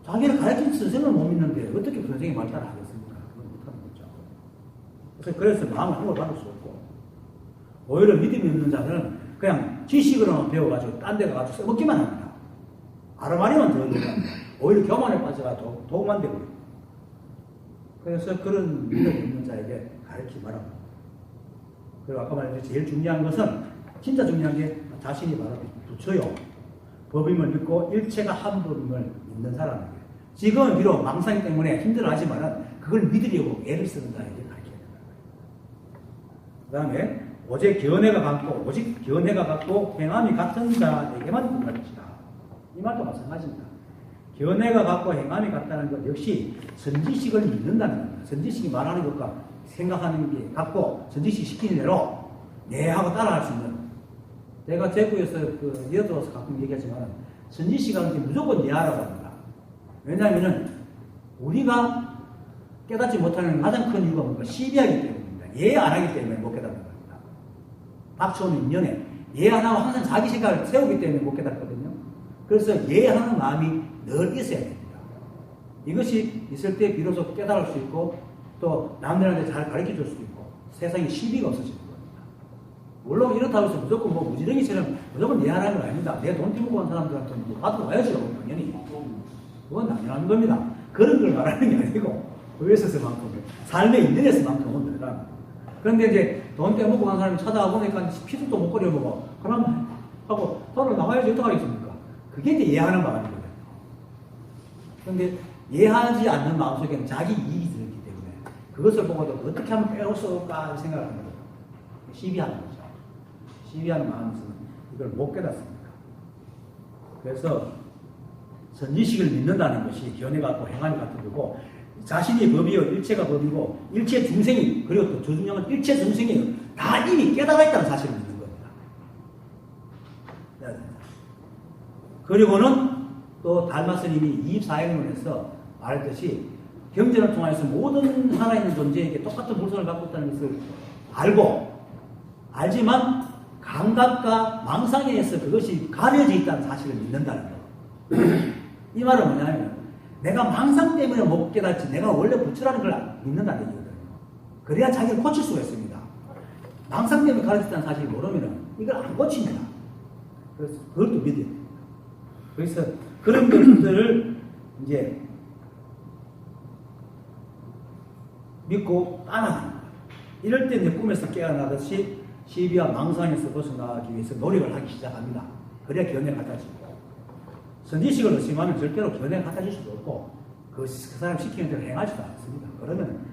자기를 가르친 선생을 못 믿는데 어떻게 그 선생이 말 따라 하겠습니까? 그건 못하는 거죠. 그래서 마음을 항복받을 수 없고 오히려 믿음이 없는 자는 그냥 지식으로만 배워가지고 딴 데 가가지고 써먹기만 합니다. 아르마리만 들어오니까 오히려 교만에 빠져가지고 도움만 되고요. 그래서 그런 믿음 없는 자에게 가르치기 바랍니다. 그리고 아까 말했듯이 제일 중요한 것은 진짜 중요한 게 자신이 바로 부처요. 법임을 믿고 일체가 한 법임을 믿는 사람에게. 지금은 비록 망상 때문에 힘들어하지만 그걸 믿으려고 애를 쓰는 자에게 가르쳐야 된다. 그 다음에 오직 견해가 같고 행함이 같은 자에게만 가르치라. 이 말도 마찬가지입니다. 견해가 같고 행함이 같다는 것 역시 선지식을 믿는다는 겁니다. 선지식이 말하는 것과 생각하는 게 같고 선지식 시키는 대로 내하고 따라할 수 있는. 제가 제구에서 여들어서 가끔 얘기하지만 선지식하는 게 무조건 예하라고 합니다. 왜냐하면 우리가 깨닫지 못하는 가장 큰 이유가 뭔가 시비하기 때문입니다. 이해 안 하기 때문에 못 깨닫는 겁니다. 닥쳐오는 인연에 이해 안 하고 항상 자기 생각을 세우기 때문에 못 깨닫거든요. 그래서 이해하는 마음이 늘 있어야 됩니다. 이것이 있을 때 비로소 깨달을 수 있고 또 남들한테 잘 가르쳐 줄 수 있고 세상에 시비가 없어지는 겁니다. 물론 이렇다고 해서 무조건 무지렁이처럼 무조건 이해하는 건 아닙니다. 내 돈 떼고 간 사람들한테는 받아와야죠. 당연히. 그건 당연한 겁니다. 그런 걸 말하는 게 아니고 의에서만큼 삶의 인연에서만큼은 들어갑니다. 그런데 이제 돈 떼먹고 간 사람이 찾아와 보니까 피도 또 못 끓여 먹어. 그럼 하고 돈을 나와야지 어떡하겠습니까? 그게 이제 이해하는 마음이거든요. 그런데 이해하지 않는 마음속에는 자기 이익이 들기 때문에 그것을 보고도 어떻게 하면 빼올 수 없을까 생각을 하는 거죠. 시비하는 거죠. 시비하는 마음에서는 이걸 못 깨닫습니다. 그래서 선지식을 믿는다는 것이 견해가 같고 행함이 같은 거고 자신이 법이요 일체가 법이고 일체 중생이 그리고 또 조중영은 일체 중생이 다 이미 깨달아 있다는 사실을 믿는 겁니다. 그리고는 또 달마스님이 24행론에서 말했듯이 경전을 통해서 모든 살아있는 존재에게 똑같은 물성을 갖고 있다는 것을 알지만 감각과 망상에 의해서 그것이 가려져 있다는 사실을 믿는다는 거예요. 이 말은 뭐냐면 내가 망상 때문에 못 깨닫지 내가 원래 부처라는 걸 믿는다는 얘기거든요. 그래야 자기를 고칠 수가 있습니다. 망상 때문에 가르쳤다는 사실을 모르면 이걸 안 고칩니다. 그래서 그것도 믿어야 됩니다. 그래서 그런 것들을 이제 믿고 따라갑니다. 이럴 때 내 꿈에서 깨어나듯이 시비와 망상에서 벗어나기 위해서 노력을 하기 시작합니다. 그래야 견해를 갖다 주고 선지식을 의심하면 절대로 견해를 갖다 줄 수도 없고 그 사람 시키는 대로 행하지도 않습니다. 그러면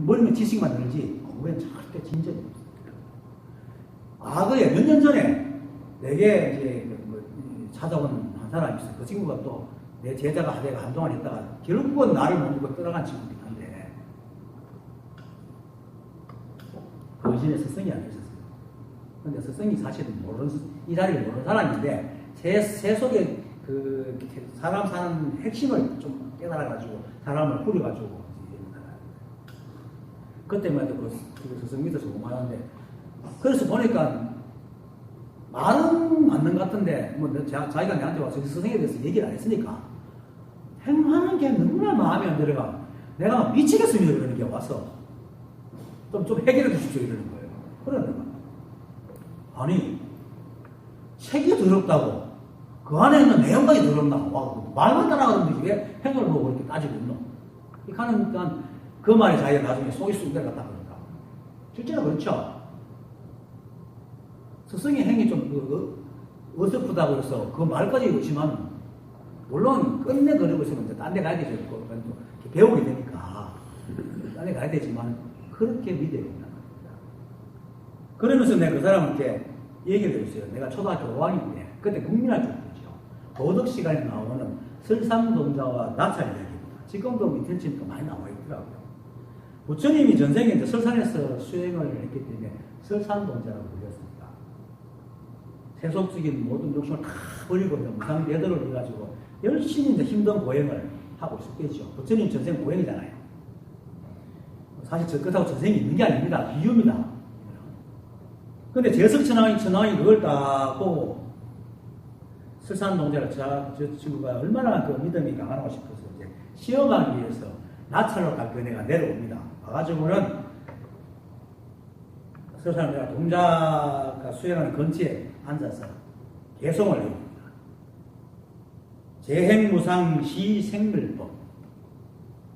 머리는 지식만 늘지 공부에는 절대 진전이 없습니다. 과거에 몇 년 전에 내게 이제 찾아온 한 사람이 있어요. 그 친구가 또 내 제자가 하다가 한동안 있다가 결국은 나를 못 믿고 떠나간 친구긴 한데 그 의신에 스승이 안 있었어요. 근데 스승이 사실은 이 자리를 모르는 사람인데 제 속에 그 사람 사는 핵심을 좀 깨달아가지고 사람을 뿌려가지고 그때만 해도 그 스승 믿어서 고마웠는데 그래서 보니까 말은 맞는 것 같은데 뭐 자기가 내한테 와서 스승에 대해서 얘기를 안 했으니까 행하는 게 너무나 마음에 안 들어가 내가 미치겠습니다 이러는 게 와서 좀 해결해 주십시오 이러는 거예요. 그러는 거예요. 아니 책이 더럽다고 그 안에 있는 내용까지 더럽나 말만 따라가는데 왜 행을 보고 그렇게 따지고 있노? 이 하니까 그 말에 자기가 나중에 속이 쑥 내려갔다 그런다. 실제로 그렇죠. 스승의 행이 좀 어설프다고 해서 그 말까지 의심하면 물론 끝내 그러고 있으면 딴 데 가야 되죠. 배우게 되니까 딴 데 가야 되지만 그렇게 믿어야 된다는 겁니다. 그러면서 내가 그 사람한테 얘기를 해줬어요. 내가 초등학교 5학년 때 그때 국민학교 때죠. 도덕 시간에 나오는 설상동자와 낙찰 이야기입니다. 지금도 밑에 치니까 많이 나와 있더라고요. 부처님이 전생에 이제 설산에서 수행을 했기 때문에 설산동자라고 불렸습니다. 세속적인 모든 욕심을 다 버리고 무상대도를 해가지고 열심히 이제 힘든 고행을 하고 있었겠죠. 부처님 전생 고행이잖아요. 사실 그렇다고 전생이 있는 게 아닙니다. 비유입니다. 근데 제석천왕이 그걸 딱 보고 설산동자를 저 친구가 얼마나 그 믿음이 강하고 싶어서 이제 시험하기 위해서 나찰로 갈 견해가 내려옵니다. 와가지고는 설산동자가 동자가 수행하는 근처에 앉아서 개송을 해봅니다. 재행무상시생멸법.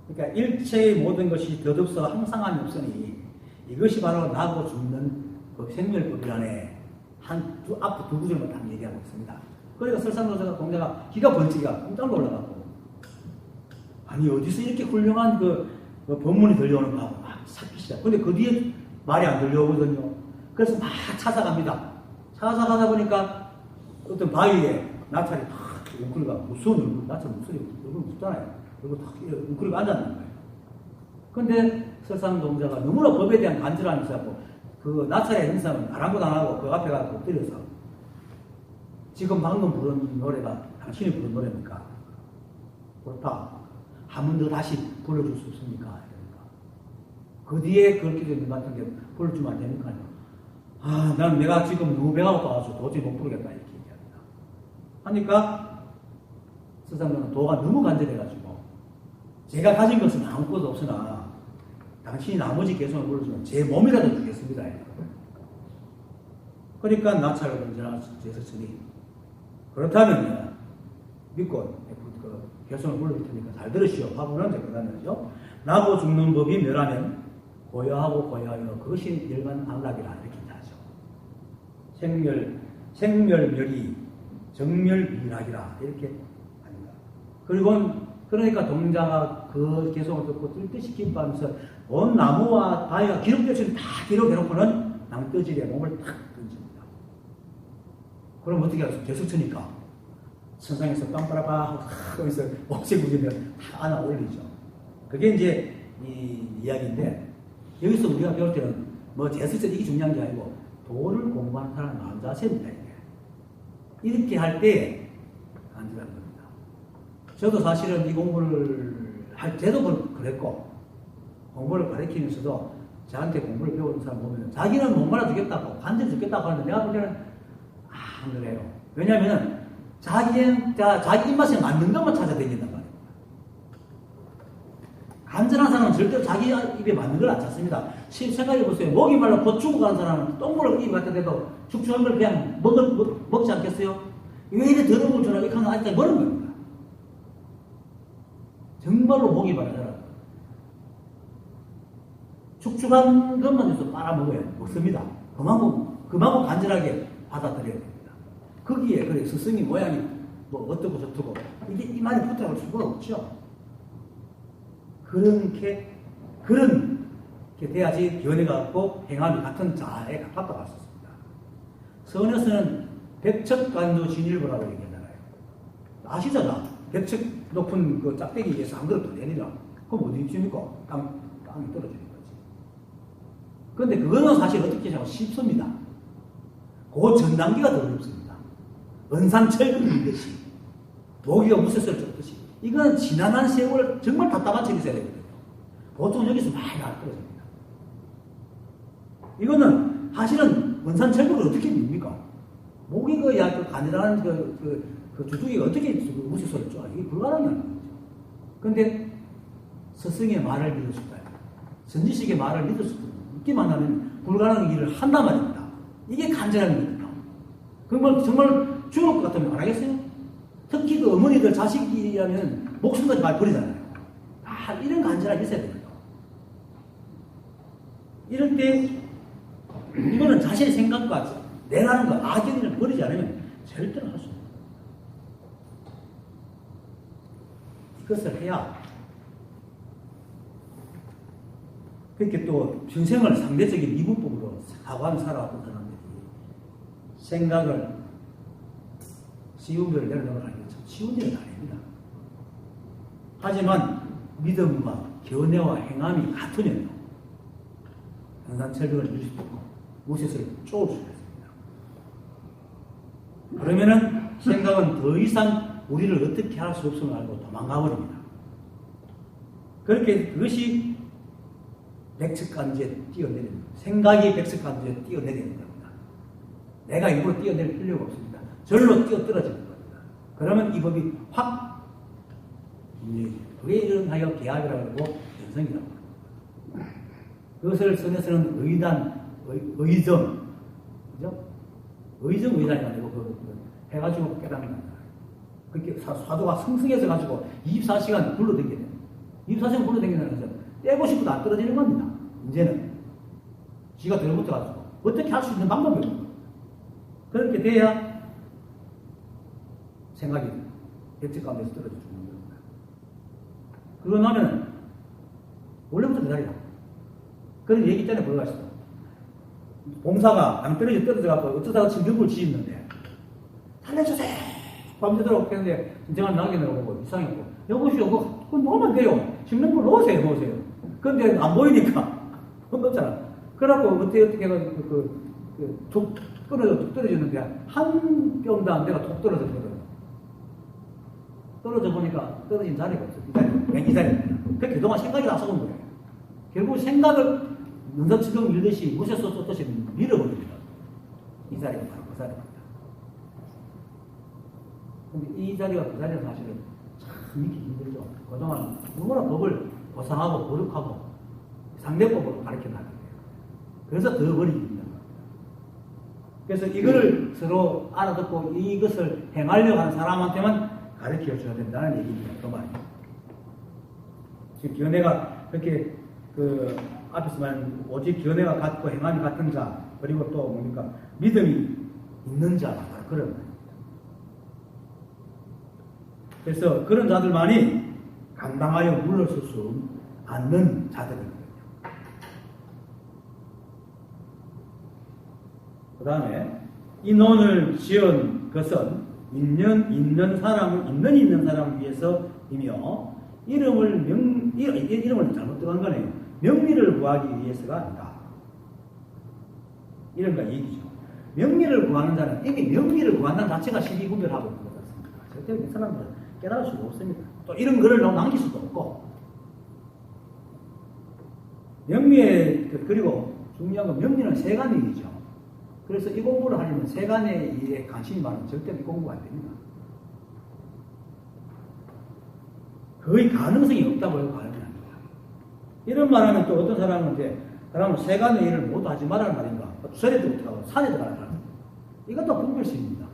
그러니까 일체의 모든 것이 덧없어 항상함이 없으니 이것이 바로 나고 죽는 그 생멸법이라네. 앞에 두 구절만 딱 얘기하고 있습니다. 그러니까 설상도사가 공자가 기가 번쩍이가 깜짝 놀라갖고 아니 어디서 이렇게 훌륭한 그 법문이 들려오는가 하고 막 찾기 시작. 근데 그 뒤에 말이 안 들려오거든요. 그래서 막 찾아갑니다. 찾아가다 보니까 어떤 바위에 나찰이 탁 웅크리가 무서운 얼굴, 나찰 목소리 얼굴 무섭잖아요. 얼굴 탁 웅크리가 앉았는 거예요. 근데 설상동자가 너무나 법에 대한 간절함이 있었고 그 나찰의 행사는 아랑곳 안 하고 그 앞에 가서 엎드려서 지금 방금 부른 노래가 당신이 부른 노래입니까? 그렇다. 한 번 더 다시 불러줄 수 없습니까? 그러니까. 그 뒤에 그렇게 된 것 같은 게 불러주면 안 되니까요. 아, 난 내가 지금 너무 배가 고파가지고 도저히 못 부르겠다 이렇게 얘기합니다. 하니까 서상도는 도가 너무 간절해가지고 제가 가진 것은 아무것도 없으나 당신이 나머지 개성을 불러주면 제 몸이라도 주겠습니다. 그러니까 나찰을 언제나 제스처니 그렇다면요 믿고 그 개성을 불러줄 테니까 잘 들으시오 하고는 이제 그러면요 나고 죽는 법이 멸하면 고여하고 고여하여 그것이 일반안락이라 이렇게 하죠. 생멸멸이 정멸미락이라 이렇게 합니다. 그리고 그러니까 동자가 그 개성을 듣고 뜰듯이 기뻐하면서 온 나무와 바위가 기록되어서 다 기록해놓고는 낭떠질에 몸을 탁 던집니다. 그럼 어떻게 하겠어? 제스처니까 천상에서 빵빠라빠 하면서 옥새구리를 다 안아 올리죠. 그게 이제 이 이야기인데 여기서 우리가 배울 때는 뭐 제스처 이게 중요한 게 아니고 도를 공부하는 사람의 마음 자세입니다. 이게. 이렇게 할 때 간절한 겁니다. 저도 사실은 이 공부를 할 때도 그랬고 공부를 가르치면서도 저한테 공부를 배우는 사람 보면 자기는 못 말아주겠다고 간절히 죽겠다고 하는데 내가 볼 때는 안 그래요. 왜냐하면 자기 입맛에 맞는 것만 찾아다닌단 말이에요. 간절한 사람은 절대로 자기 입에 맞는 걸 안 찾습니다. 생각해보세요. 목이 말라 곧 죽어가는 사람은 똥물을 입에 갖다 대도 축축한 걸 그냥 먹지 않겠어요? 왜 이래 더러운 걸 주나 이렇게 하면 아직까지 먹는 겁니다. 정말로 목이 마르잖아요. 축축한 것만 해서 빨아먹어야 먹습니다. 그만큼 간절하게 받아들여야 됩니다. 거기에 그래 스승이 모양이 뭐 어떻고 저떻고 이게 이만히 붙어갈 수가 없죠. 그렇게 돼야지 변해갖고 행함이 같은 자아에 가깝다고 할 수 있습니다. 서원에서는 백척간도 진일보라고 얘기하잖아요. 아시잖아. 백척 높은 그 짝대기 위에서 한 그릇 더 내리라. 그럼 어디 있습니까? 땅이 떨어지는 거지. 그런데 그거는 사실 어떻게 하면 쉽습니다. 그 전 단계가 더 어렵습니다. 은산철근이 듯이 모기가 무쇠를 쫓듯이 이건 지난한 세월 정말 답답한 책이 있어야 되거든요. 보통 여기서 많이 떨어집니다. 이거는 사실은 은산철근을 어떻게 밉니까? 모기가 그 가늘한 그 주둥이가 어떻게 무쇠를 쫓아? 이게 불가능한 거죠. 그런데 스승의 말을 믿을 수가 있어요. 선지식의 말을 믿을 수가 있어요. 믿기만 하면 불가능한 일을 한단 말입니다. 이게 간절한 겁니다. 그러면 정말 죽을 것 같으면 안 하겠어요? 특히 그 어머니들 자식이라면 목숨까지 말 버리잖아요. 이런 간절함이 있어야 됩니다. 이럴 때 이거는 자신의 생각과 내라는 거 악연을 버리지 않으면 절대로 할 수 없습니다. 이것을 해야 그렇게 또 평생을 상대적인 이분법으로 사고하며 살아왔던 사람들이 생각을 쉬운 걸 내려놓으라는 게 참 쉬운 일은 아닙니다. 하지만 믿음과 견해와 행함이 같으면 평산철벽을 이룰 수도 있고 무쇠를 쪼을 수도 있습니다. 그러면은 생각은 더 이상 우리를 어떻게 할 수 없음을 알고 도망가 버립니다. 그렇게 그것이 백척간지에 뛰어내리는 생각이 백척간지에 뛰어내리는 겁니다. 내가 일부러 뛰어낼 필요가 없습니다. 절로 뛰어떨어지는 겁니다. 그러면 이 법이 확 그게 이름하여 계합이라고 하고 연성이라고 합니다. 그것을 선에서는 의단, 의정, 그죠? 의정의장이 아니고 해가지고 깨닫는 거야. 그렇게 사도가 승승해서 가지고 24시간 불러댕기네. 24시간 불러댕기는 것은 떼고 싶어도 안 떨어지는 겁니다. 이제는 지가 들어붙어가지고 어떻게 할 수 있는 방법이 없는 거예요. 그렇게 돼야 생각이 백지 가운데서 떨어져 죽는 겁니다. 그러고 나면 원래부터 기다리라. 그런 얘기 있잖아요. 뭐가 있어. 봉사가 낭떠러지 떨어져갖고 어쩌다가 침경을 지었는데 살려주세요. 밤새도록 했는데 진정한 낙인을 오고 이상했고 여보시오 그거 넣으면 돼요. 식는물 넣으세요. 근데 안 보이니까 못 넣잖아. 그래갖고 어떻게 해가지고 툭 떨어졌는데 한 뼘도 내가 툭 떨어졌거든. 떨어져 보니까 떨어진 자리가 없어. 이 자리입니다. 그 그동안 생각이 나서온 거예요. 결국 생각을 능선치경 밀듯이 무쇠소 쏟듯이 밀어버립니다. 이 자리가 바로 그 자리입니다. 근데 이 자리가 그 자리는 사실은 참 믿기 힘들죠. 그동안 누구나 법을 보상하고 거룩하고 상대법으로 가르쳐놨는데 그래서 더 버리기 힘든 겁니다. 그래서 이거를 서로 알아듣고 이것을 행하려고 하는 사람한테만 가르쳐줘야 된다는 얘기입니다. 그 말이에요. 지금 견해가 그렇게 앞에서 말한 오직 견해가 같고 행함이 같은 자 그리고 또 뭡니까 믿음이 있는 자 그런 말입니다. 그래서 그런 자들만이 감당하여 물러설 수 않는 자들이거든요. 그 다음에 이 논을 지은 것은 있는 사람을 위해서이며 이름을 잘못 들어간 거네요. 명리를 구하기 위해서가 아니다. 이름과 얘기죠. 명리를 구하는 자는 이미 명리를 구한다는 자체가 시비구별하고 있는 것 같습니다. 절대 이 사람들은 깨달을 수가 없습니다. 또 이런 글을 너무 남길 수도 없고. 그리고 중요한 건 명리는 세간의 일이죠. 그래서 이 공부를 하려면 세간의 일에 관심이 많으면 절대 이 공부가 안 됩니다. 거의 가능성이 없다고 해도 과언이 아닙니다. 이런 말하면 또 어떤 사람은 그러면 세간의 일을 모두 하지 말라는 말인가? 절에도 못하고 산에도 가라는 말. 이것도 분별심입니다.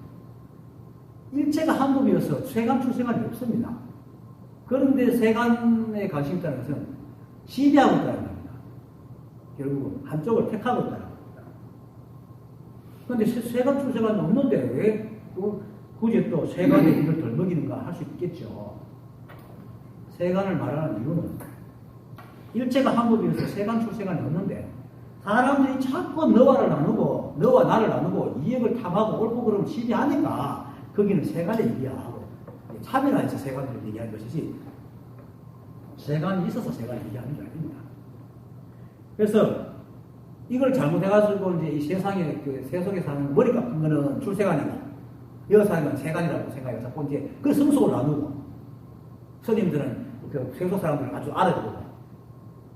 일체가 한법이어서 세간 출세간이 없습니다. 그런데 세간에 관심이 있다는 것은 시비하고 있다는 겁니다. 결국 한쪽을 택하고 있다는 겁니다. 그런데 세간 출세간이 없는데 왜 굳이 또 세간의 일을 덜 먹이는가 할 수 있겠죠. 세간을 말하는 이유는 일체가 한법이어서 세간 출세간이 없는데 사람들이 자꾸 너와 나를 나누고 이익을 탐하고 옳고 그름을 시비하니까 거기는 세간의 일이야 하고 차별화해서 세간을 얘기하는 것이지 세간이 있어서 세간을 얘기하는 게 아닙니다. 그래서 이걸 잘못해가지고 이제 이 세상에 세속에 사는 머리 깎은 거는 출세간이고 여기 사는 건 세간이라고 생각해서 자꾸 이제 그 성속을 나누고 스님들은 세속 사람들을 아주 알아보고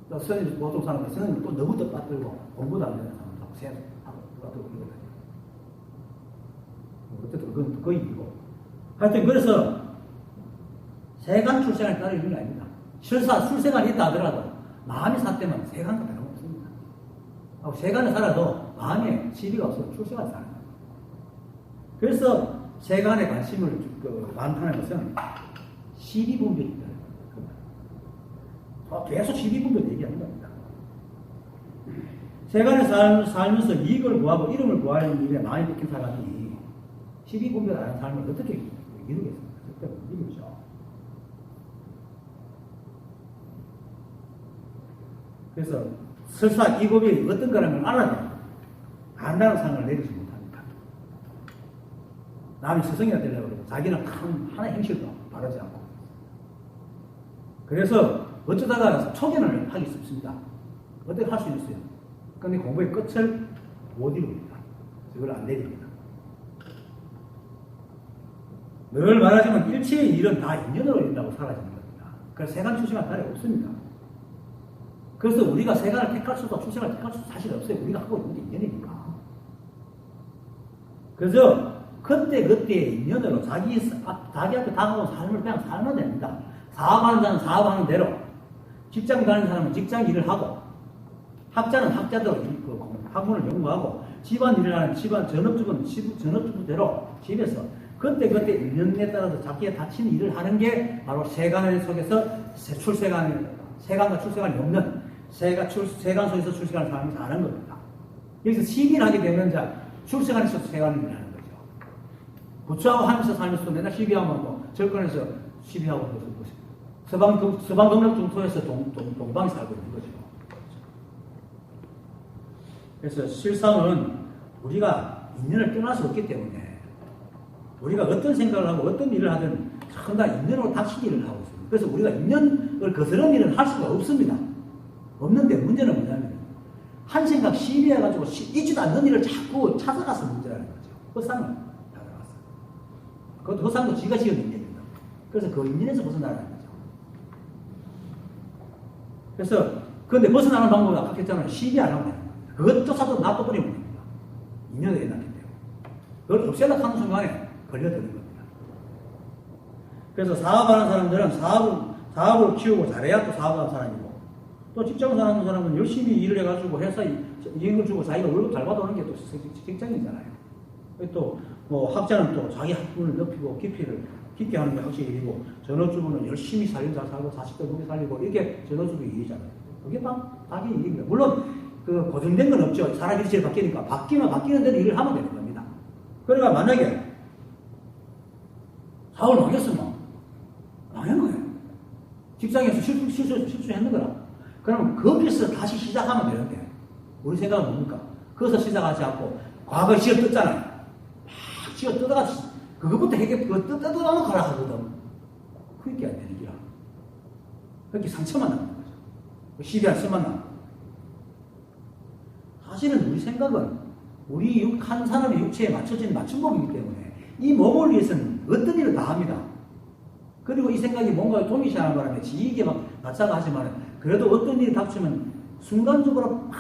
또 스님들 보통 사람들 스님들 또 너무 뜻받들고 공부도 안 되는 사람들하고 세속하고 누가 또 그러거든요. 어쨌든 그건 그 일이고 하여튼 그래서 세간 출세간에 따르는 게 아닙니다. 실사 출세간이 있다 하더라도 마음이 삿되면 세간과 다름없습니다. 세간에 살아도 마음에 시비가 없어도 출세가 사는 거예요. 그래서 세간에 관심을 많다는 것은 시비분별이다. 계속 시비분별 얘기하는 겁니다. 세간에 살면서 이익을 구하고 이름을 구하는 일에 많이 느낀 사람이 시비분별 안 하는 삶을 어떻게 이루겠습니까? 절대 못 이루죠. 그래서 설사 이 법이 어떤 거라는 걸 알아도 안다는 상을 내리지 못합니다. 남이 스승이가 되려고 그러고 자기는 하나의 행실도 바르지 않고 그래서 어쩌다가 초견을 하기 쉽습니다. 어떻게 할 수 있어요? 그런데 공부의 끝을 못 이룹니다. 그걸 안 내립니다. 늘 말하지만 일체의 일은 다 인연으로 인다고 사라지는 겁니다. 그래서 세간 출세가 다리 없습니다. 그래서 우리가 세간을 택할 수도 출세를 택할 수도 사실 없어요. 우리가 하고 있는 게 인연이니까. 그래서 그때의 인연으로 자기 앞에 다가온 삶을 그냥 살면 됩니다. 사업하는 자는 사업하는 대로, 직장 다니는 사람은 직장 일을 하고, 학자는 학자대로 학문을 연구하고, 집안 일을 하는 전업주부대로 집에서 그때 인연에 따라서 자기가 닥치는 일을 하는 게 바로 세간 속에서 세간과 출세관이 없는 세간 속에서 출세관을 사는 겁니다. 여기서 시비를 하게 되면 출세관에서 세간을 하는 거죠. 부처하고 하면서 살면서 맨날 시비하면 뭐 절권에서 시비하고 서방 동력 중토에서 동방에 살고 있는 거죠. 그래서 실상은 우리가 인연을 떠날 수 없기 때문에 우리가 어떤 생각을 하고 어떤 일을 하든 전부 다 인연으로 닥친 일을 하고 있습니다. 그래서 우리가 인연을 거스르는 일은 할 수가 없습니다. 없는데 문제는 뭐냐면 한 생각 시비해가지고 있지도 않는 일을 자꾸 찾아가서 문제라는 거죠. 허상을 찾아가서. 그것도 허상도 지가 지은 인연입니다. 그래서 그 인연에서 벗어나라는 거죠. 그래서 그런데 벗어나는 방법은 아까 했잖아요. 시비 안 하면 됩니다. 그것조차도 놔둬버리면 됩니다. 인연에 놨기 때문에. 그걸 없애려고 하는 순간에 걸려드는 겁니다. 그래서 사업하는 사람들은 사업을 키우고 잘해야 또 사업하는 사람이고, 또 직장 사는 사람은 열심히 일을 해가지고 회사 이익을 주고 자기가 월급 잘 받아오는 게 또 직장이잖아요. 또 뭐 학자는 또 자기 학문을 높이고 깊게 하는 게 학식의 일이고, 전업주부는 열심히 잘 살고 자식들 먹여 살리고, 이게 전업주부의 일이잖아요. 그게 자기 일입니다. 물론 그 고정된 건 없죠. 사람 일체를 바뀌니까 바뀌는 대로 일을 하면 되는 겁니다. 그러니까 만약에 사업을 망했으면 망한 거예요. 직장에서 실수했는 거라. 그러면 거기서 다시 시작하면 되는데 우리 생각은 뭡니까? 거기서 시작하지 않고 과거에 지어 뜯잖아요. 막 지어 뜯어가 그것부터 뜯어놓고 가라 하거든. 그게 안 되는 기라. 그렇게 상처만 나는 거죠. 시비한 수만 나는 거죠. 사실은 우리 생각은 우리 한 사람의 육체에 맞춰진 맞춤법이기 때문에 이 몸을 위해서는 어떤 일을 다 합니다. 그리고 이 생각이 뭔가 동의시하는 바람에 지이게 막 맞춰가지만 그래도 어떤 일이 닥치면 순간적으로 막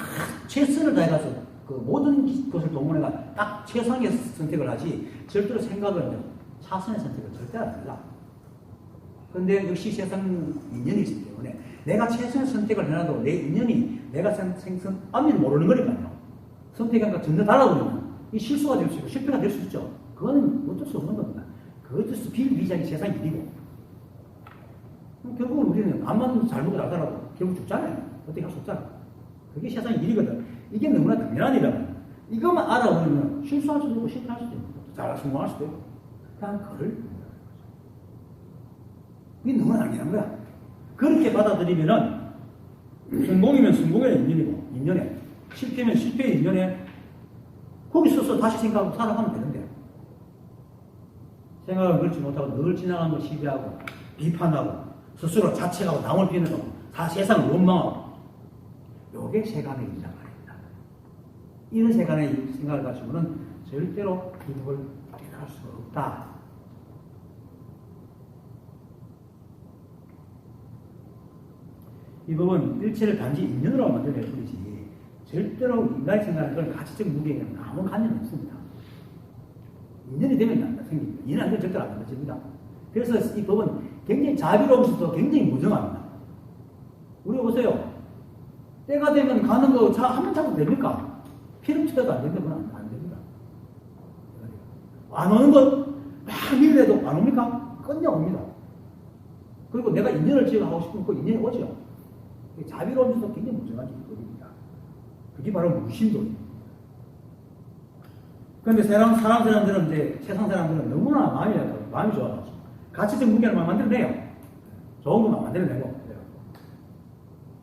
최선을 다해가지고 그 모든 것을 동원해가 딱 최상의 선택을 하지 절대로 생각을 차선의 선택을 절대 안 합니다. 그런데 역시 세상 인연이 있기 때문에 내가 최선의 선택을 해놔도 내 인연이 내가 앞일을 모르는 거니까요. 선택하니까 전혀 달라버리면 이 실수가 될 수 있고 실패가 될 수 있죠. 그거는 어쩔 수 없는 겁니다. 그것도 비일비재하게 세상이 일이고. 결국은 우리는 암만 잘 먹고 나더라도 결국 죽잖아요. 어떻게 할 수 없잖아요. 그게 세상의 일이거든. 이게 너무나 당연한 일이라면 이것만 알아버리면 실수할 수도 있고 실패할 수도 있고 잘 성공할 수도 있고 그냥 그걸 이게 너무나 당연한 거야. 그렇게 받아들이면은 성공이면 성공의 인연에 실패면 실패의 인연에 거기 서서 다시 생각하고 살아가면 되는데 생각을 그렇지 못하고 늘 지나간 걸 시비하고 비판하고 스스로 자책하고 남을 비난하고 다 세상을 원망하고 요게 세간의 일이란 말입니다. 이런 세간의 생각을 가지고는 절대로 기득을 발휘할 수가 없다. 이 법은 일체를 단지 인연으로 만들어낼 뿐이지 절대로 인간이 생각하는 그런 가치적 무게에는 아무 관련이 없습니다. 인연이 되면 생깁니다. 인연 안 되면 절대로 안 만들어집니다. 그래서 이 법은 굉장히 자비로우면서도 굉장히 무정합니다. 우리 보세요. 때가 되면 가는 거 한번 타도 됩니까? 피름 튀어도 안 됩니다. 그건 안 됩니다. 안 오는 건 막 밀어도 안 옵니까? 끝내 옵니다. 그리고 내가 인연을 지어가고 싶으면 그 인연이 오죠. 자비로우면서도 굉장히 무정한 법입니다. 그게 바로 무신도입니다. 그런데 사람들은 이제 세상 사람들은 너무나 마음이 좋아가지고 가치적 무게를 막 만들어내요. 좋은 것만 만들어내고.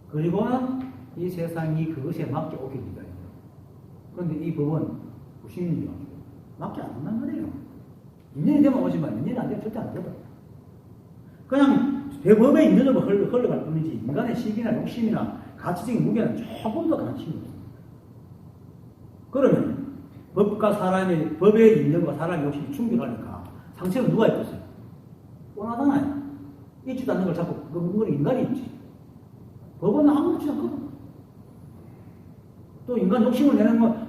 그리고는 이 세상이 그것에 맞게 오게 됩니다. 그런데 이 법은 무신이요. 맞게 안 온단 말이에요. 인연이 되면 오지만 인연이 안 되면 절대 안 되거든요. 그냥 법의 인연으로 흘러갈 뿐이지 인간의 시기나 욕심이나 가치적인 무게는 조금 더 관심이 없습니다. 그러면 법의 인연과 사람의 욕심이 충돌하니까 상처는 누가 입었어요? 뻔하잖아요. 있지도 않는 걸 자꾸 그건 인간이 있지. 법은 아무렇지 않거든. 또 인간 욕심을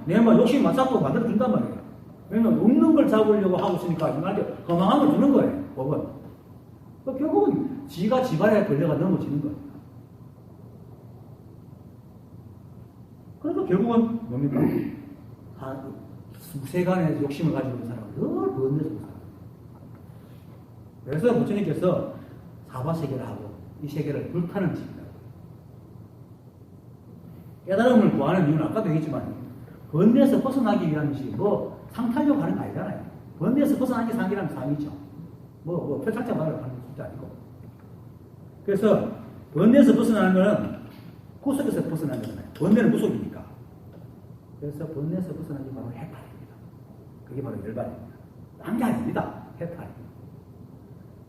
내면 욕심 맞잡고 만들어준단 말이에요. 왜냐면 없는 걸 잡으려고 하고 있으니까 인간한테 허망함을 주는 거예요. 법은. 결국은 지가 지발에 걸려가 넘어지는 거예요. 그러니까 결국은 뭡니까? 수세간의 욕심을 가지고 있는 사람은 늘 번뇌 속에 살아요. 그래서 부처님께서 사바세계를 하고 이 세계를 불타는 집이다. 깨달음을 구하는 이유는 아까도 얘기했지만 번뇌에서 벗어나기 위한 것이 뭐 상탈려고 하는 거 아니잖아요. 번뇌에서 벗어나기 상이라는 상이죠. 뭐 표창장 말을 하는 것도 아니고. 그래서 번뇌에서 벗어나는 것은 구속에서 벗어나는 거잖아요. 번뇌는 무속이니까. 그래서 번뇌에서 벗어나는 게 바로 해탈입니다. 그게 바로 열반입니다. 딴 게 아닙니다. 해탈입니다.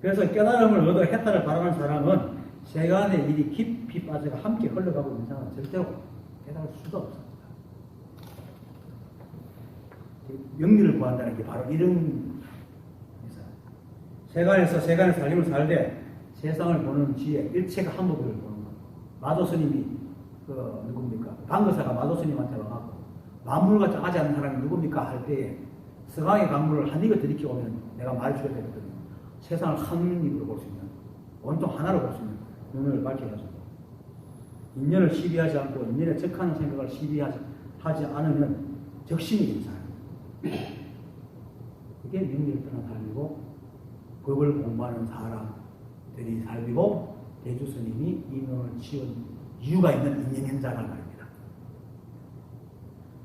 그래서 깨달음을 얻어 해탈을 바라는 사람은 세간의 일이 깊이 빠져가 함께 흘러가고 있는 사람은 절대로 깨달을 수가 없습니다. 영리를 구한다는 게 바로 이런 세간에서 삶을 살되 세상을 보는 지혜, 일체가 한복을 보는 것. 마도스님이 누굽니까? 방거사가 마도스님한테 와가지고 만물과 짜지 않는 사람이 누굽니까? 할 때에 서강의 강물을 한 입에 들이켜 오면 내가 말해주게 되거든요. 세상을 한 입으로 볼 수 있는, 온통 하나로 볼 수 있는 눈을 밝혀가지고 인연을 시비하지 않고 인연에 적하는 생각을 시비하지 않으면 적심이 되는 사람. 그게 명리를 떠난 삶이고 법을 공부하는 사람들이 삶이고 대주스님이 이 논을 지은 이유가 있는 인연현자가 말입니다.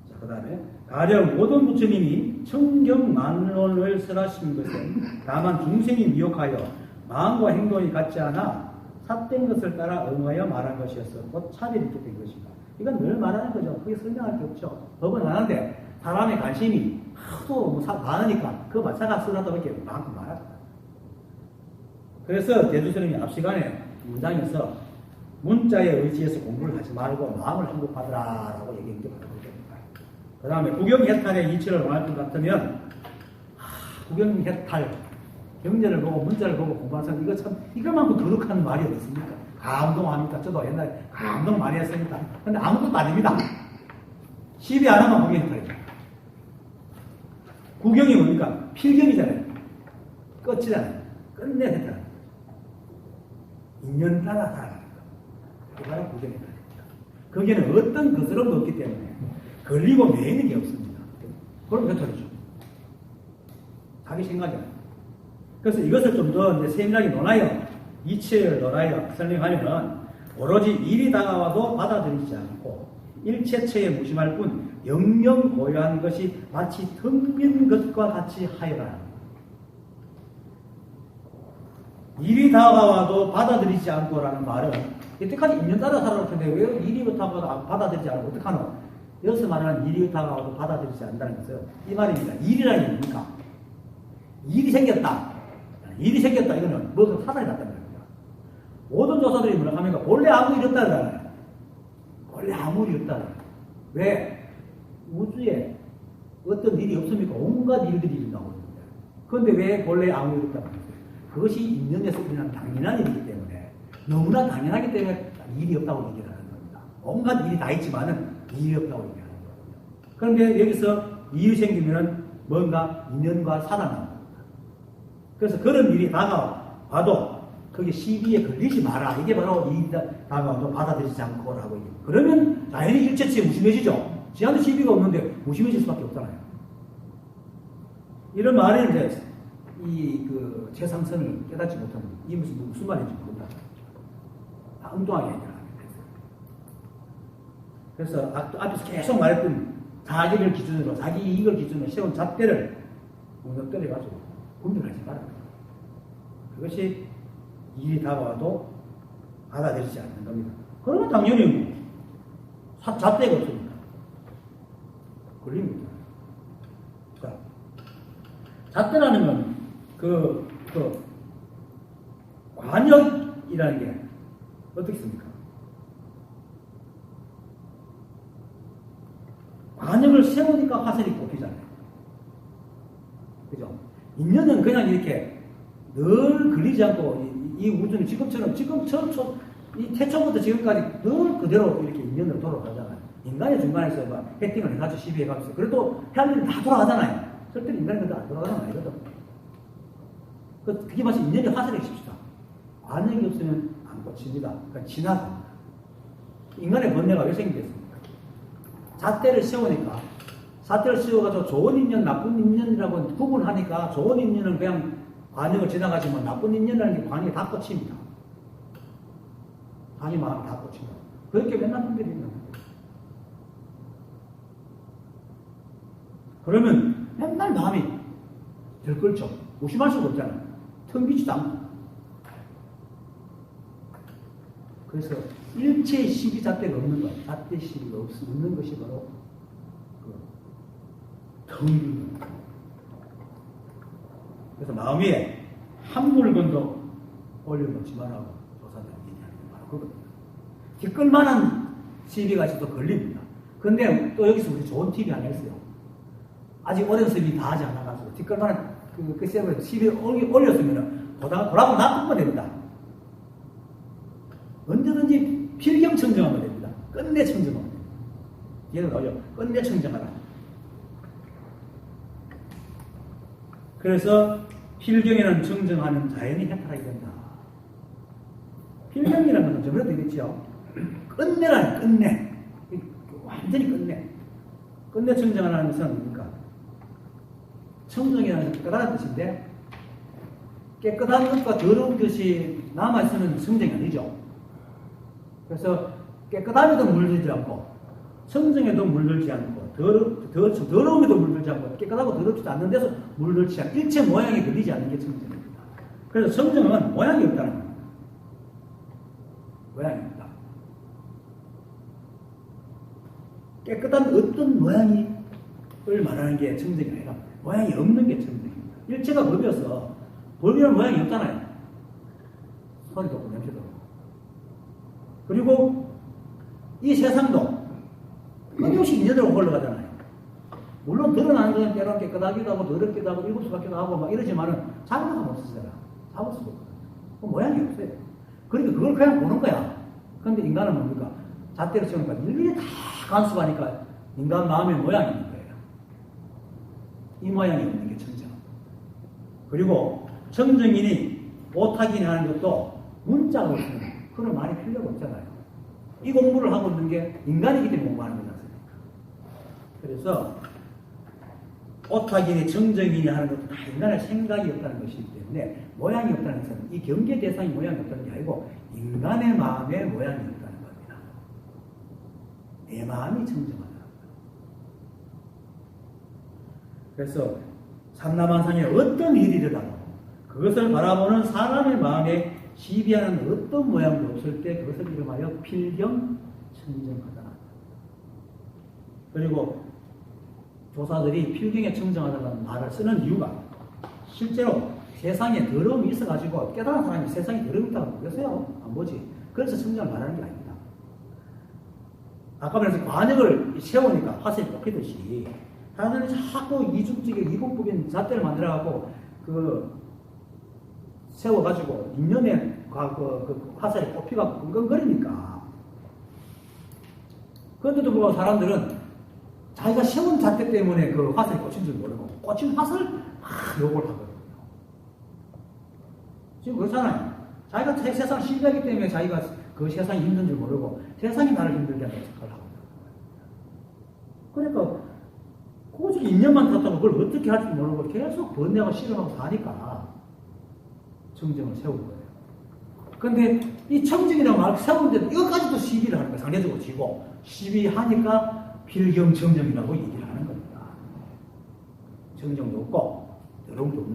자, 그 다음에 가령 모든 부처님이 청경만론을 설하신 것은 다만 중생이 미혹하여 마음과 행동이 같지 않아 삿된 것을 따라 응하여 말한 것이었어. 곧 차별이 있게 된 것인가. 이건 늘 말하는 거죠. 그게 설명할 게 없죠. 법은 하는데 사람의 관심이 하도 많으니까 그 마차가 쓰다도 이렇게 많고 말합니다. 그래서 대주스님이 앞 시간에 문장에서 문자에 의지해서 공부를 하지 말고 마음을 한국받으라라고 얘기한 게 바로 그겁니다. 그 다음에 구경해탈의 이치를 원할 것 같으면 구경해탈 경제를 보고 문자를 보고 공부하는 사람 이거 참 이거만큼 거룩한 말이 어디 있습니까? 감동합니까? 저도 옛날에 감동 많이 했으니까. 근데 아무것도 아닙니다. 시비 안 하면 구경해탈입니다. 구경이 뭡니까? 필경이잖아요. 끝이잖아요. 끝내 해탈. 인연 따라 살아가는 거. 그게 바로 구경해탈입니다. 거기에는 어떤 거스름도 없기 때문에 걸리고 매이는 게 없습니다. 그럼 해탈이죠. 자기 생각이야. 그래서 이것을 좀 더 세밀하게 논하여 이치를 논하여 설명하려면 오로지 일이 다가와도 받아들이지 않고 일체처에 무심할 뿐 영영 고요한 것이 마치 텅 빈 것과 같이 하여라. 일이 다가와도 받아들이지 않고라는 말은 이때까지 인연 따라 살아올 텐데 왜 일이 다가와도 받아들이지 않고 어떡하노? 여기서 말하는 일이 다가와도 받아들이지 않는다는 것은 이 말입니다. 일이라는 게 뭡니까? 일이 생겼다. 일이 생겼다. 이거는 무슨 사단이 났다는 겁니다. 모든 조사들이 뭐라 하면 본래 아무 일 없다잖아요. 원래 아무 일 없다. 왜? 우주에 어떤 일이 없습니까? 온갖 일들이 일어나고 있는데. 그런데 왜 본래 아무 일 없다고 했어요? 그것이 인연에서 일어난 당연한 일이기 때문에 너무나 당연하기 때문에 일이 없다고 얘기를 하는 겁니다. 온갖 일이 다 있지만은 일이 없다고 얘기하는 겁니다. 그런데 여기서 일이 생기면은 뭔가 인연과 사단합니다. 그래서 그런 일이 다가와도 거기 시비에 걸리지 마라. 이게 바로 일이 다가와도 받아들이지 않고라고 얘기해요. 그러면 자연히 일체치에 무심해지죠. 지한테 시비가 없는데 무심해질 수밖에 없잖아요. 이런 말에 이제 그 최상선을 깨닫지 못하는 이 무슨 말인지 모른다. 다 엉뚱하게 얘기합니다. 그래서 앞에서 계속 말했던 자기를 기준으로 자기 이익을 기준으로 세운 잣대를 무너뜨려가지고 분별하지 말아요. 그것이 일이 다가와도 받아들이지 않는 겁니다. 그러면 당연히 잣대가 없으니까 걸립니다. 자, 잣대라는 건 관역이라는 게 어떻게 씁니까? 관역을 세우니까 화살이 꼽히잖아요. 그죠? 인연은 그냥 이렇게 늘 걸리지 않고 이 우주는 지금처럼 이 태초부터 지금까지 늘 그대로 이렇게 인연으로 돌아가잖아요. 인간의 중간에서 막 해팅을 해가지고 시비해가면서 그래도 해안일은 다 돌아가잖아요. 절대로 인간이 그래도 안 돌아가는 건 아니거든. 그게 마치 인연의 화살이 칩시다. 관역이 없으면 안 꽂힙니다. 그러니까 지나갑니다. 인간의 번뇌가 왜 생기겠습니까? 잣대를 세우니까 삿대를 씌워가지고 좋은 인연, 나쁜 인연이라고 구분하니까 좋은 인연은 그냥 관역을 지나가지만 나쁜 인연이라는 게 관역에 다 꽂힙니다. 자기 마음이 다 꽂힙니다. 그렇게 맨날 분별이 있는 거예요. 그러면 맨날 마음이 들끓죠. 무심할 수가 없잖아요. 텅 비지도 않고. 그래서 일체의 시비 잣대가 없는 것, 잣대 시비가 없는 것이 바로 텅 빈 것. 그래서 마음 위에 한 물건도 올려놓지 말라고 조사들이 얘기하는 게 바로 그겁니다. 뒷걸만한 시비가 있어도 걸립니다. 근데 또 여기서 우리 좋은 팁이 하나 있어요. 아직 어린 스님이 다 하지 않아가지고 뒷걸만한 그 시비를 올렸으면 돌아보면 놔두면 됩니다. 언제든지 필경 청정하면 됩니다. 끝내 청정하면 됩니다. 얘는 나오죠. 끝내 청정하라. 그래서 필경에는 청정하는 자연이 해탈하게 된다. 필경이라는 것은 저번에도 얘기했죠. 끝내라는 끝내. 완전히 끝내. 끝내 청정하라는 것은 뭡니까? 청정이라는 것은 깨달은 뜻인데 깨끗한 것과 더러운 것이 남아있으면 청정이 아니죠. 그래서 깨끗함에도 물들지 않고 청정에도 물들지 않고 더러움에도 물들지 않고 깨끗하고 더럽지도 않는 데서 물들지 않고 일체 모양이 걸리지 않는 게 청정입니다. 그래서 청정은 모양이 없다는 겁니다. 모양이 없다. 깨끗한 어떤 모양을 말하는 게 청정이 아니라 모양이 없는 게 청정입니다. 일체가 법이어서 법이라는 모양이 없잖아요. 소리도 없고 냄새도 없고. 그리고 이 세상도 끊임없이 인연으로 흘러가잖아요. 물론 드러나는 것은 때로 깨끗하기도 하고 더럽기도 하고 일곱 수 같기도 하고 막 이러지만은 자극감 없으잖아. 잡을 수가 없거든요. 모양이 없어요. 그러니까 그걸 그냥 보는 거야. 그런데 인간은 뭡니까? 잣대로 치우니까 일일이 다 간수하니까 인간 마음의 모양이 있는 거예요. 이 모양이 없는 게 청정. 그리고 청정인이 오타기니 하는 것도 문자로 쓰는 그런 말이 필요가 없잖아요. 이 공부를 하고 있는 게 인간이기 때문에 공부하는 거지 않습니까? 그래서 오타기니 정정이니 하는 것도 다 인간의 생각이 없다는 것이기 때문에 모양이 없다는 것은 이 경계 대상이 모양이 없다는 게 아니고 인간의 마음의 모양이 없다는 겁니다. 내 마음이 청정하다. 그래서 삼라만상에 어떤 일이 일어나도 그것을 바라보는 사람의 마음에 시비하는 어떤 모양도 없을 때 그것을 이름하여 필경 청정하다. 그리고 조사들이 필경에 청정하다는 말을 쓰는 이유가 실제로 세상에 더러움이 있어가지고 깨달은 사람이 세상에 더러움이 있다고 모르겠어요. 안 보지. 그래서 청정을 말하는 게 아닙니다. 아까 말해서 관역을 세우니까 화살이 꺾이듯이 사람들이 자꾸 이중적인 이국적인 잣대를 만들어갖고 세워가지고 인연에 화살이 꼽히가고 끙끙거리니까. 그런데도 불구하고 사람들은 자기가 세운 잣대 때문에 그 화살이 꽂힌 줄 모르고 꽂힌 화살을 막 욕을 하거든요. 지금 그렇잖아요. 자기가 세상 신비하기 때문에 자기가 그 세상이 힘든 줄 모르고 세상이 나를 힘들게 한다고 생각을 하고 있는 거예요. 그러니까 고집 인연만 탔다고 그걸 어떻게 할지 모르고 계속 번뇌하고 실험하고 사니까 청정을 세운 거예요. 그런데 이 청정이라는 말 세우는데 이것까지도 시비를 하니까 상대적으로 지고 시비하니까 필경청정이라고 얘기를 하는 겁니다. 청정도 없고 더러움도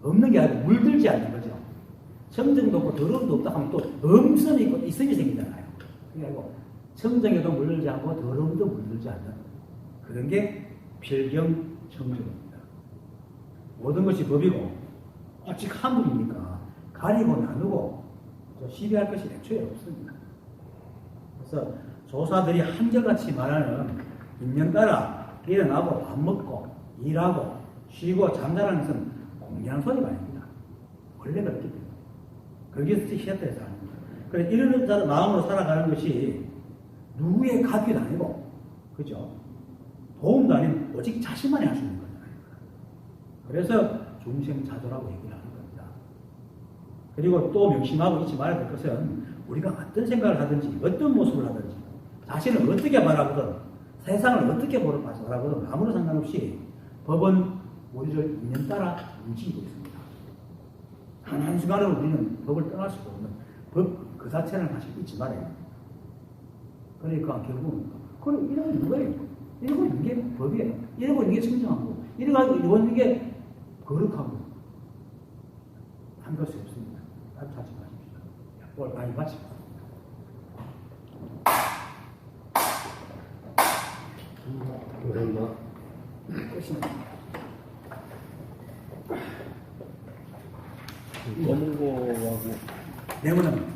없는 게 아니고 물들지 않는 거죠. 청정도 없고 더러움도 없다 하면 또 엄선이 있고 이성이 생기잖아요. 그리고 청정에도 물들지 않고 더러움도 물들지 않는 그런 게 필경청정입니다. 모든 것이 법이고 오직 하물이니까 가리고 나누고 시비할 것이 애초에 없습니다. 그래서 조사들이 한결같이 말하는 인연 따라 일어나고 밥 먹고 일하고 쉬고 잠자라는 것은 공개한 소리가 아닙니다. 원래 그렇기 때문에. 거기에서 시작돼서 하는 겁니다. 그래서 이런 마음으로 살아가는 것이 누구의 가피도 아니고 그죠? 도움도 아닌 오직 자신만이 할 수 있는 거잖아요. 그래서 중생자도라고 얘기를 하는 겁니다. 그리고 또 명심하고 잊지 말아야 될 것은 우리가 어떤 생각을 하든지 어떤 모습을 하든지 자신을 어떻게 바라보든 세상을 어떻게 보라고도 아무런 상관없이 법은 우리를 인연 따라 움직이고 있습니다. 한순간으로 우리는 법을 떠날 수가 없는 법 그 자체는 사실 잊지 말아요. 그러니까 결국은 그럼 이러고 누가예요? 이러고 있는 게 법이에요. 이러고 있는 게 청정하고 이러고 있는 게 거룩하고 한 것이 없습니다. 하지 마십시오. 뭘 많이 마십시오. 감사합니다. 끝입니다. 검은 거하고 내모는